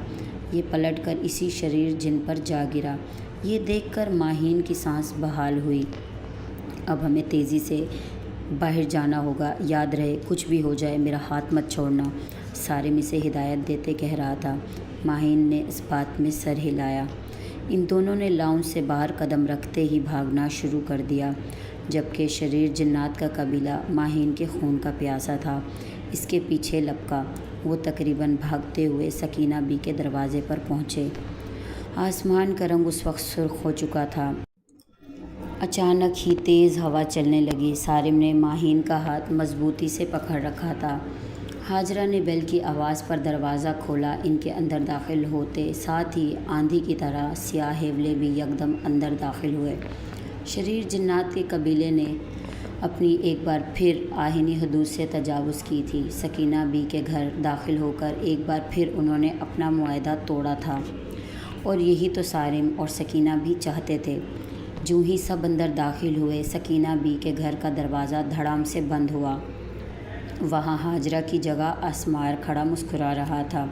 یہ پلٹ کر اسی شریر جن پر جا گرا۔ یہ دیکھ کر ماہین کی سانس بحال ہوئی۔ اب ہمیں تیزی سے باہر جانا ہوگا، یاد رہے کچھ بھی ہو جائے میرا ہاتھ مت چھوڑنا، سارم اسے ہدایت دیتے کہہ رہا تھا۔ ماہین نے اس بات میں سر ہلایا۔ ان دونوں نے لاؤنج سے باہر قدم رکھتے ہی بھاگنا شروع کر دیا، جبکہ شریر جنات کا قبیلہ ماہین کے خون کا پیاسا تھا، اس کے پیچھے لپکا۔ وہ تقریباً بھاگتے ہوئے سکینہ بی کے دروازے پر پہنچے۔ آسمان کا رنگ اس وقت سرخ ہو چکا تھا۔ اچانک ہی تیز ہوا چلنے لگی۔ سارم نے ماہین کا ہاتھ مضبوطی سے پکڑ رکھا تھا۔ حاجرہ نے بیل کی آواز پر دروازہ کھولا۔ ان کے اندر داخل ہوتے ساتھ ہی آندھی کی طرح سیاہ ہیولے بھی یکدم اندر داخل ہوئے۔ شریر جنات کے قبیلے نے اپنی ایک بار پھر آہنی حدود سے تجاوز کی تھی۔ سکینہ بی کے گھر داخل ہو کر ایک بار پھر انہوں نے اپنا معاہدہ توڑا تھا، اور یہی تو سارم اور سکینہ بھی چاہتے تھے۔ جوں ہی سب اندر داخل ہوئے، سکینہ بی کے گھر کا دروازہ دھڑام سے بند ہوا۔ وہاں ہاجرہ کی جگہ اسمار کھڑا مسکرا رہا تھا۔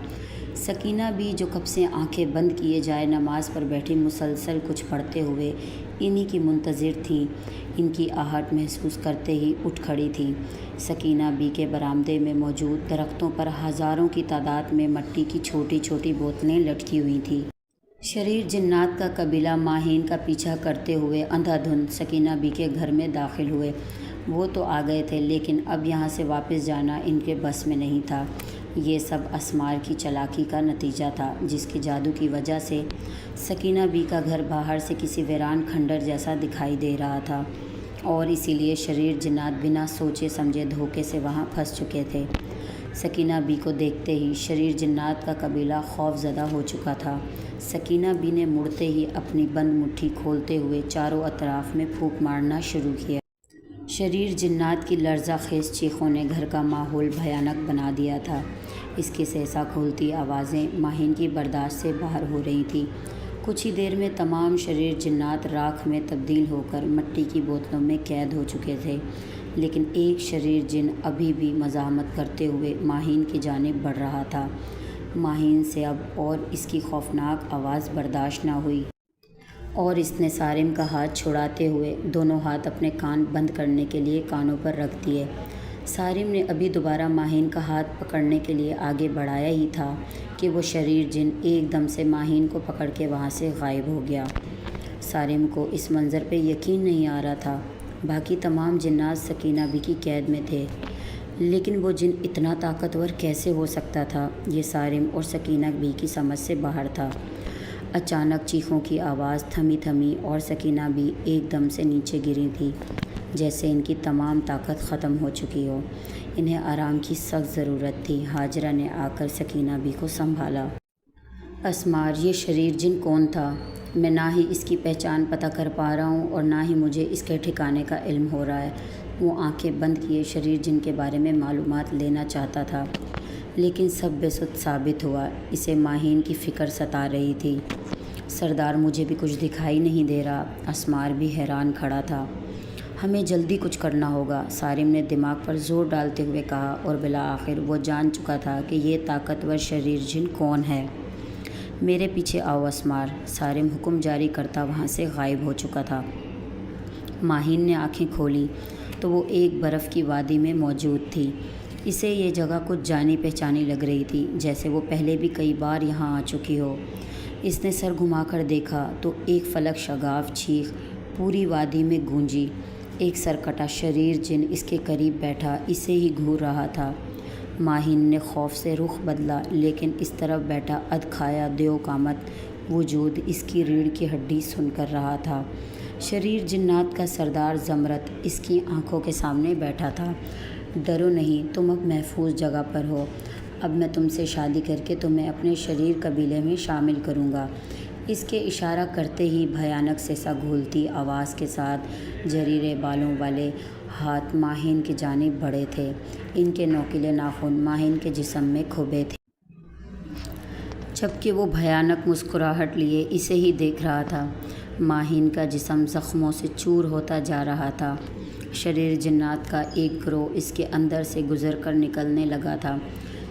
سکینہ بی جو کب سے آنکھیں بند کیے جائے نماز پر بیٹھی مسلسل کچھ پڑھتے ہوئے انہی کی منتظر تھیں، ان کی آہٹ محسوس کرتے ہی اٹھ کھڑی تھیں۔ سکینہ بی کے برآمدے میں موجود درختوں پر ہزاروں کی تعداد میں مٹی کی چھوٹی چھوٹی بوتلیں لٹکی ہوئی تھیں۔ شریر جنات کا قبیلہ ماہین کا پیچھا کرتے ہوئے اندھا دھند سکینہ بی کے گھر میں داخل ہوئے۔ وہ تو آ گئے تھے، لیکن اب یہاں سے واپس جانا ان کے بس میں نہیں تھا۔ یہ سب اسمار کی چالاکی کا نتیجہ تھا، جس کے جادو کی وجہ سے سکینہ بی کا گھر باہر سے کسی ویران کھنڈر جیسا دکھائی دے رہا تھا، اور اسی لیے شریر جنات بنا سوچے سمجھے دھوکے سے وہاں پھنس چکے تھے۔ سکینہ بی کو دیکھتے ہی شریر جنات کا قبیلہ خوف زدہ ہو چکا تھا۔ سکینہ بی نے مڑتے ہی اپنی بند مٹھی کھولتے ہوئے چاروں اطراف میں پھونک مارنا شروع کیا۔ شریر جنات کی لرزہ خیز چیخوں نے گھر کا ماحول بھیانک بنا دیا تھا۔ اس کی سہسا کھولتی آوازیں ماہین کی برداشت سے باہر ہو رہی تھیں۔ کچھ ہی دیر میں تمام شریر جنات راکھ میں تبدیل ہو کر مٹی کی بوتلوں میں قید ہو چکے تھے، لیکن ایک شریر جن ابھی بھی مزاحمت کرتے ہوئے ماہین کی جانب بڑھ رہا تھا۔ ماہین سے اب اور اس کی خوفناک آواز برداشت نہ ہوئی، اور اس نے سارم کا ہاتھ چھڑاتے ہوئے دونوں ہاتھ اپنے کان بند کرنے کے لیے کانوں پر رکھ دیے۔ سارم نے ابھی دوبارہ ماہین کا ہاتھ پکڑنے کے لیے آگے بڑھایا ہی تھا کہ وہ شریر جن ایک دم سے ماہین کو پکڑ کے وہاں سے غائب ہو گیا۔ سارم کو اس منظر پہ یقین نہیں آ رہا تھا۔ باقی تمام جنات سکینہ بی کی قید میں تھے، لیکن وہ جن اتنا طاقتور کیسے ہو سکتا تھا، یہ سارم اور سکینہ بی کی سمجھ سے باہر تھا۔ اچانک چیخوں کی آواز تھمی اور سکینہ بی ایک دم سے نیچے گری تھی، جیسے ان کی تمام طاقت ختم ہو چکی ہو۔ انہیں آرام کی سخت ضرورت تھی۔ ہاجرہ نے آ کر سکینہ بی کو سنبھالا۔ اسمار، یہ شریر جن کون تھا؟ میں نہ ہی اس کی پہچان پتہ کر پا رہا ہوں اور نہ ہی مجھے اس کے ٹھکانے کا علم ہو رہا ہے۔ وہ آنکھیں بند کیے شریر جن کے بارے میں معلومات لینا چاہتا تھا، لیکن سب بے سود ثابت ہوا۔ اسے ماہین کی فکر ستا رہی تھی۔ سردار، مجھے بھی کچھ دکھائی نہیں دے رہا۔ اسمار بھی حیران کھڑا تھا۔ ہمیں جلدی کچھ کرنا ہوگا، سارم نے دماغ پر زور ڈالتے ہوئے کہا، اور بالآخر وہ جان چکا تھا کہ یہ طاقتور شریر جن کون ہے۔ میرے پیچھے آؤ اسمار۔ سارم حکم جاری کرتا وہاں سے غائب ہو چکا تھا۔ ماہین نے آنکھیں کھولی تو وہ ایک برف کی وادی میں موجود تھی۔ اسے یہ جگہ کچھ جانی پہچانی لگ رہی تھی، جیسے وہ پہلے بھی کئی بار یہاں آ چکی ہو۔ اس نے سر گھما کر دیکھا تو ایک فلک شگاف چیخ پوری وادی میں گونجی۔ ایک سرکٹا شریر جن اس کے قریب بیٹھا اسے ہی گھور رہا تھا۔ ماہین نے خوف سے رخ بدلا، لیکن اس طرف بیٹھا ادکھایا دیو کامت وجود اس کی ریڑھ کی ہڈی سن کر رہا تھا۔ شریر جنات کا سردار زمرت اس کی آنکھوں کے سامنے بیٹھا تھا۔ ڈرو نہیں، تم اب محفوظ جگہ پر ہو۔ اب میں تم سے شادی کر کے تمہیں اپنے شریر قبیلے میں شامل کروں گا۔ اس کے اشارہ کرتے ہی بھیانک سہسا گھولتی آواز کے ساتھ جریرے بالوں والے ہاتھ ماہین کی جانب بڑھے تھے۔ ان کے نوکیلے ناخن ماہین کے جسم میں کھبے تھے، جبکہ وہ بھیانک مسکراہٹ لیے اسے ہی دیکھ رہا تھا۔ ماہین کا جسم زخموں سے چور ہوتا جا رہا تھا۔ شریر جنات کا ایک گروہ اس کے اندر سے گزر کر نکلنے لگا تھا۔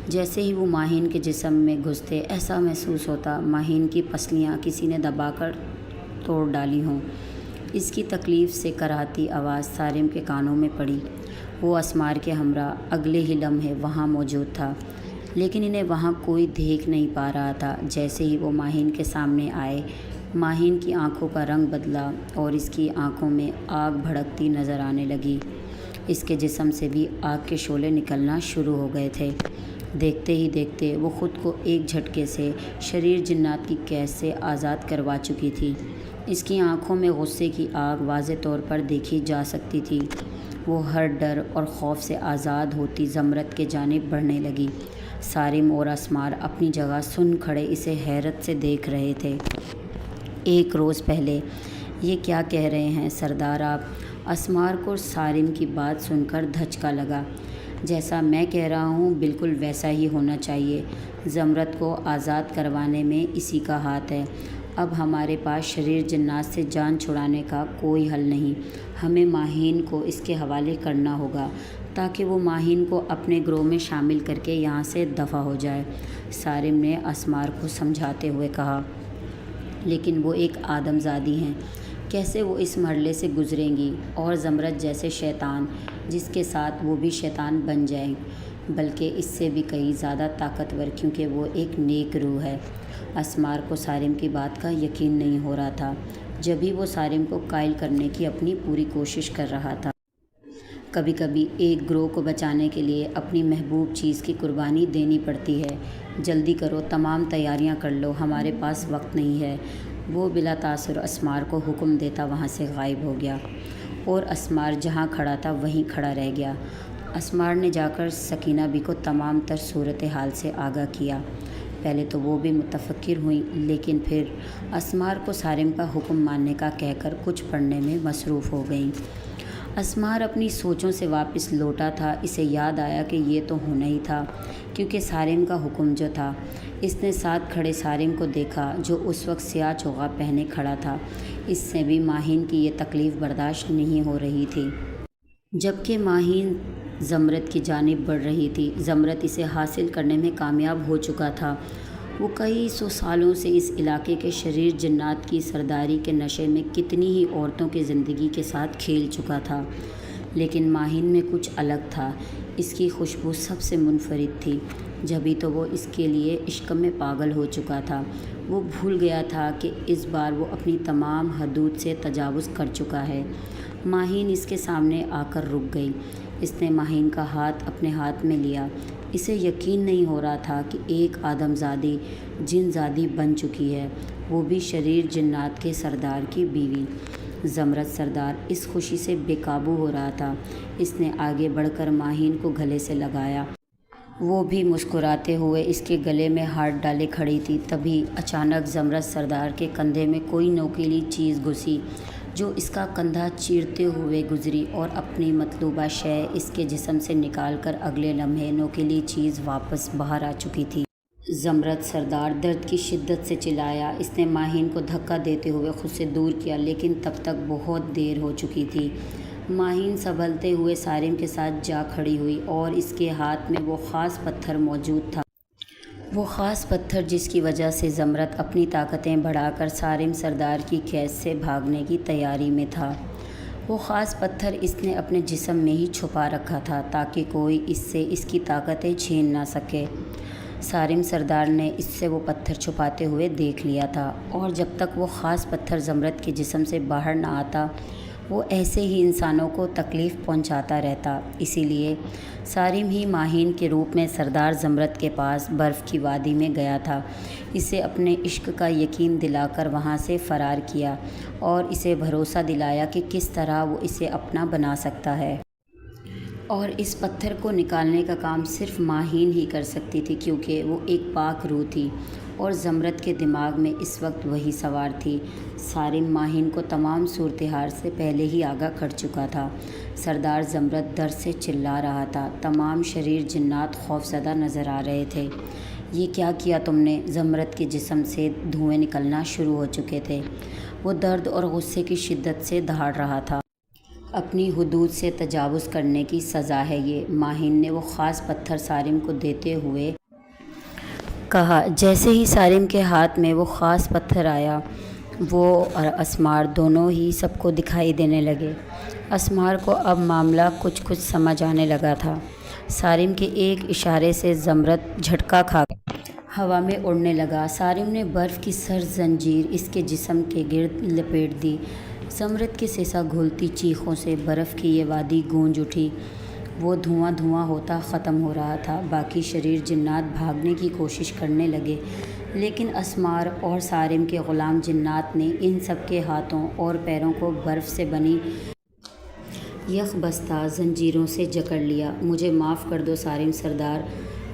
جیسے ہی وہ ماہین کے جسم میں گھستے ایسا محسوس ہوتا ماہین کی پسلیاں کسی نے دبا کر توڑ ڈالی ہوں۔ اس کی تکلیف سے کراہتی آواز سارم کے کانوں میں پڑی۔ وہ اسمار کے ہمراہ اگلے ہی لمحے وہاں موجود تھا، لیکن انہیں وہاں کوئی دیکھ نہیں پا رہا تھا۔ جیسے ہی وہ ماہین کے سامنے آئے، ماہین کی آنکھوں کا رنگ بدلا اور اس کی آنکھوں میں آگ بھڑکتی نظر آنے لگی۔ اس کے جسم سے بھی آگ کے شعلے نکلنا شروع ہو گئے تھے۔ دیکھتے ہی دیکھتے وہ خود کو ایک جھٹکے سے شریر جنات کی قید سے آزاد کروا چکی تھی۔ اس کی آنکھوں میں غصے کی آگ واضح طور پر دیکھی جا سکتی تھی۔ وہ ہر ڈر اور خوف سے آزاد ہوتی زمرت کے جانب بڑھنے لگی۔ سارم اور اسمار اپنی جگہ سن کھڑے اسے حیرت سے دیکھ رہے تھے۔ ایک روز پہلے، یہ کیا کہہ رہے ہیں سردار آپ؟ اسمار کو سارم کی بات سن کر دھچکا لگا۔ جیسا میں کہہ رہا ہوں بالکل ویسا ہی ہونا چاہیے۔ زمرد کو آزاد کروانے میں اسی کا ہاتھ ہے۔ اب ہمارے پاس شریر جنات سے جان چھڑانے کا کوئی حل نہیں۔ ہمیں ماہین کو اس کے حوالے کرنا ہوگا تاکہ وہ ماہین کو اپنے گروہ میں شامل کر کے یہاں سے دفع ہو جائے، سارم نے اسمار کو سمجھاتے ہوئے کہا۔ لیکن وہ ایک آدم زادی ہیں، کیسے وہ اس مرحلے سے گزریں گی؟ اور زمرد جیسے شیطان جس کے ساتھ وہ بھی شیطان بن جائیں، بلکہ اس سے بھی کہیں زیادہ طاقتور، کیونکہ وہ ایک نیک روح ہے۔ اسمار کو سارم کی بات کا یقین نہیں ہو رہا تھا، جبھی وہ سارم کو قائل کرنے کی اپنی پوری کوشش کر رہا تھا۔ کبھی کبھی ایک گروہ کو بچانے کے لیے اپنی محبوب چیز کی قربانی دینی پڑتی ہے۔ جلدی کرو، تمام تیاریاں کر لو، ہمارے پاس وقت نہیں ہے۔ وہ بلا تاثر اسمار کو حکم دیتا وہاں سے غائب ہو گیا، اور اسمار جہاں کھڑا تھا وہیں کھڑا رہ گیا۔ اسمار نے جا کر سکینہ بی کو تمام تر صورتحال سے آگاہ کیا۔ پہلے تو وہ بھی متفکر ہوئیں، لیکن پھر اسمار کو سارم کا حکم ماننے کا کہہ کر کچھ پڑھنے میں مصروف ہو گئیں۔ اسمار اپنی سوچوں سے واپس لوٹا تھا۔ اسے یاد آیا کہ یہ تو ہونا ہی تھا، کیونکہ سارم کا حکم جو تھا۔ اس نے ساتھ کھڑے سارم کو دیکھا جو اس وقت سیاہ چوغا پہنے کھڑا تھا۔ اس سے بھی ماہین کی یہ تکلیف برداشت نہیں ہو رہی تھی، جبکہ ماہین زمرد کی جانب بڑھ رہی تھی۔ زمرد اسے حاصل کرنے میں کامیاب ہو چکا تھا۔ وہ کئی سو سالوں سے اس علاقے کے شریر جنات کی سرداری کے نشے میں کتنی ہی عورتوں کی زندگی کے ساتھ کھیل چکا تھا، لیکن ماہین میں کچھ الگ تھا۔ اس کی خوشبو سب سے منفرد تھی، جبھی تو وہ اس کے لیے عشق میں پاگل ہو چکا تھا۔ وہ بھول گیا تھا کہ اس بار وہ اپنی تمام حدود سے تجاوز کر چکا ہے۔ ماہین اس کے سامنے آ کر رک گئی۔ اس نے ماہین کا ہاتھ اپنے ہاتھ میں لیا۔ اسے یقین نہیں ہو رہا تھا کہ ایک آدم زادی جن زادی بن چکی ہے، وہ بھی شریر جنات کے سردار کی بیوی۔ زمرد سردار اس خوشی سے بے قابو ہو رہا تھا۔ اس نے آگے بڑھ کر ماہین کو گلے سے لگایا۔ وہ بھی مسکراتے ہوئے اس کے گلے میں ہاتھ ڈالے کھڑی تھی۔ تبھی اچانک زمرد سردار کے کندھے میں کوئی نوکیلی چیز گھسی، جو اس کا کندھا چیرتے ہوئے گزری اور اپنی مطلوبہ شے اس کے جسم سے نکال کر اگلے لمحے نوکیلی چیز واپس باہر آ چکی تھی۔ زمرد سردار درد کی شدت سے چلایا۔ اس نے ماہین کو دھکا دیتے ہوئے خود سے دور کیا، لیکن تب تک بہت دیر ہو چکی تھی۔ ماہین سنبھلتے ہوئے سارم کے ساتھ جا کھڑی ہوئی، اور اس کے ہاتھ میں وہ خاص پتھر موجود تھا، وہ خاص پتھر جس کی وجہ سے زمرد اپنی طاقتیں بڑھا کر سارم سردار کی قید سے بھاگنے کی تیاری میں تھا۔ وہ خاص پتھر اس نے اپنے جسم میں ہی چھپا رکھا تھا تاکہ کوئی اس سے اس کی طاقتیں چھین نہ سکے۔ سارم سردار نے اس سے وہ پتھر چھپاتے ہوئے دیکھ لیا تھا، اور جب تک وہ خاص پتھر زمرد کے جسم سے باہر نہ آتا، وہ ایسے ہی انسانوں کو تکلیف پہنچاتا رہتا۔ اسی لیے سارم ہی ماہین کے روپ میں سردار زمرد کے پاس برف کی وادی میں گیا تھا، اسے اپنے عشق کا یقین دلا کر وہاں سے فرار کیا، اور اسے بھروسہ دلایا کہ کس طرح وہ اسے اپنا بنا سکتا ہے۔ اور اس پتھر کو نکالنے کا کام صرف ماہین ہی کر سکتی تھی، کیونکہ وہ ایک پاک روح تھی، اور زمرد کے دماغ میں اس وقت وہی سوار تھی۔ سارم ماہین کو تمام صورتحال سے پہلے ہی آگاہ کر چکا تھا۔ سردار زمرد ڈر سے چلا رہا تھا۔ تمام شریر جنات خوفزدہ نظر آ رہے تھے۔ یہ کیا کیا تم نے؟ زمرد کے جسم سے دھوئیں نکلنا شروع ہو چکے تھے۔ وہ درد اور غصے کی شدت سے دہاڑ رہا تھا۔ اپنی حدود سے تجاوز کرنے کی سزا ہے یہ، ماہین نے وہ خاص پتھر سارم کو دیتے ہوئے کہا۔ جیسے ہی سارم کے ہاتھ میں وہ خاص پتھر آیا، وہ اور اسمار دونوں ہی سب کو دکھائی دینے لگے۔ اسمار کو اب معاملہ کچھ سمجھ آنے لگا تھا۔ سارم کے ایک اشارے سے زمرد جھٹکا کھا کر ہوا میں اڑنے لگا۔ سارم نے برف کی سرد زنجیر اس کے جسم کے گرد لپیٹ دی۔ زمرد کے سینسا گھولتی چیخوں سے برف کی یہ وادی گونج اٹھی۔ وہ دھواں ہوتا ختم ہو رہا تھا۔ باقی شریر جنات بھاگنے کی کوشش کرنے لگے، لیکن اسمار اور سارم کے غلام جنات نے ان سب کے ہاتھوں اور پیروں کو برف سے بنی یک بستہ زنجیروں سے جکڑ لیا۔ مجھے معاف کر دو سارم سردار،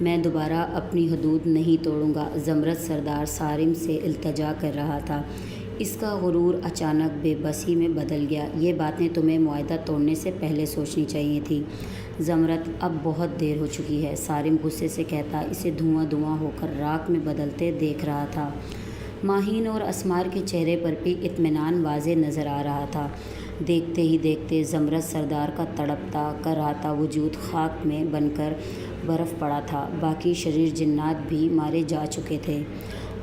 میں دوبارہ اپنی حدود نہیں توڑوں گا۔ زمرد سردار سارم سے التجا کر رہا تھا۔ اس کا غرور اچانک بے بسی میں بدل گیا۔ یہ باتیں تمہیں معاہدہ توڑنے سے پہلے سوچنی چاہیے تھی زمرد، اب بہت دیر ہو چکی ہے، سارم غصے سے کہتا، اسے دھواں دھواں ہو کر راکھ میں بدلتے دیکھ رہا تھا۔ ماہین اور اسمار کے چہرے پر بھی اطمینان واضح نظر آ رہا تھا۔ دیکھتے ہی دیکھتے زمرد سردار کا تڑپتا کراہتا وجود خاک میں بن کر برف پڑا تھا۔ باقی شریر جنات بھی مارے جا چکے تھے۔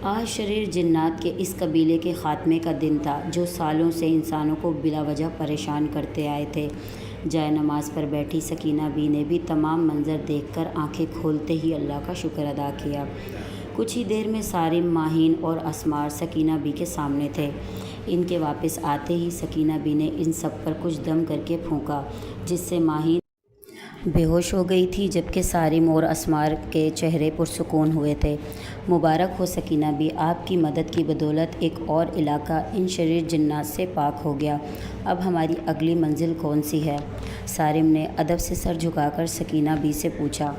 آج شریر جنات کے اس قبیلے کے خاتمے کا دن تھا جو سالوں سے انسانوں کو بلا وجہ پریشان کرتے آئے تھے۔ جائے نماز پر بیٹھی سکینہ بی نے بھی تمام منظر دیکھ کر آنکھیں کھولتے ہی اللہ کا شکر ادا کیا۔ کچھ ہی دیر میں سارم، ماہین اور اسمار سکینہ بی کے سامنے تھے۔ ان کے واپس آتے ہی سکینہ بی نے ان سب پر کچھ دم کر کے پھونکا، جس سے ماہین بے ہوش ہو گئی تھی جبکہ سارم اور اسمار کے چہرے پرسکون ہوئے تھے۔ مبارک ہو سکینہ بی، آپ کی مدد کی بدولت ایک اور علاقہ ان شریر جنات سے پاک ہو گیا۔ اب ہماری اگلی منزل کون سی ہے؟ سارم نے ادب سے سر جھکا کر سکینہ بی سے پوچھا۔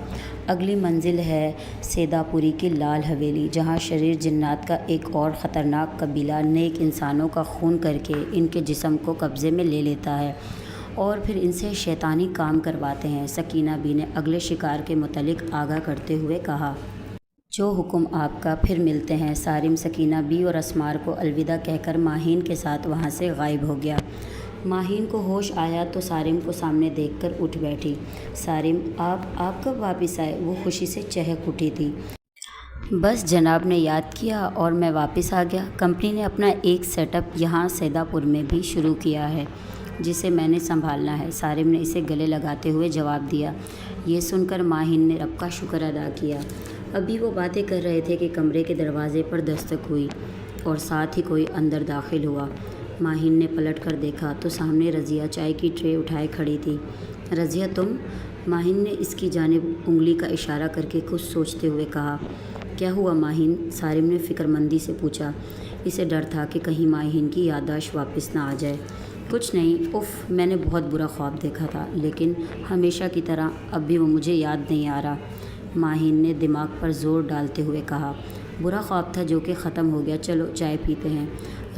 اگلی منزل ہے سیدھا پوری کی لال حویلی، جہاں شریر جنات کا ایک اور خطرناک قبیلہ نیک انسانوں کا خون کر کے ان کے جسم کو قبضے میں لے لیتا ہے اور پھر ان سے شیطانی کام کرواتے ہیں، سکینہ بی نے اگلے شکار کے متعلق آگاہ کرتے ہوئے کہا۔ جو حکم آپ کا، پھر ملتے ہیں۔ سارم سکینہ بی اور اسمار کو الوداع کہہ کر ماہین کے ساتھ وہاں سے غائب ہو گیا۔ ماہین کو ہوش آیا تو سارم کو سامنے دیکھ کر اٹھ بیٹھی۔ سارم، آپ کب واپس آئے؟ وہ خوشی سے چہک اٹھی تھی۔ بس جناب نے یاد کیا اور میں واپس آ گیا۔ کمپنی نے اپنا ایک سیٹ اپ یہاں سیدھا پور میں بھی شروع کیا ہے جسے میں نے سنبھالنا ہے، سارم نے اسے گلے لگاتے ہوئے جواب دیا۔ یہ سن کر ماہین نے رب کا شکر ادا کیا۔ ابھی وہ باتیں کر رہے تھے کہ کمرے کے دروازے پر دستک ہوئی اور ساتھ ہی کوئی اندر داخل ہوا۔ ماہین نے پلٹ کر دیکھا تو سامنے رضیہ چائے کی ٹرے اٹھائے کھڑی تھی۔ رضیہ تم؟ ماہین نے اس کی جانب انگلی کا اشارہ کر کے کچھ سوچتے ہوئے کہا۔ کیا ہوا ماہین؟ سارم نے فکرمندی سے پوچھا۔ اسے ڈر تھا کہ کہیں ماہین کی یادداشت واپس نہ آ جائے۔ کچھ نہیں، میں نے بہت برا خواب دیکھا تھا، لیکن ہمیشہ کی طرح اب بھی وہ مجھے یاد نہیں آ رہا، ماہین نے دماغ پر زور ڈالتے ہوئے کہا۔ برا خواب تھا جو کہ ختم ہو گیا، چلو چائے پیتے ہیں،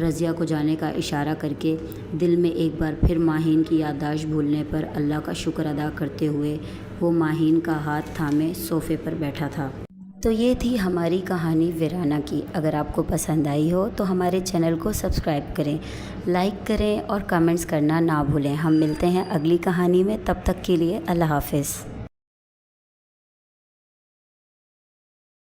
رضیہ کو جانے کا اشارہ کر کے دل میں ایک بار پھر ماہین کی یادداشت بھولنے پر اللہ کا شکر ادا کرتے ہوئے وہ ماہین کا ہاتھ تھامے صوفے پر بیٹھا تھا۔ تو یہ تھی ہماری کہانی ویرانہ کی۔ اگر آپ کو پسند آئی ہو تو ہمارے چینل کو سبسکرائب کریں، لائک کریں اور کمنٹس کرنا نہ بھولیں۔ ہم ملتے ہیں اگلی کہانی میں، تب تک کے لیے اللہ حافظ۔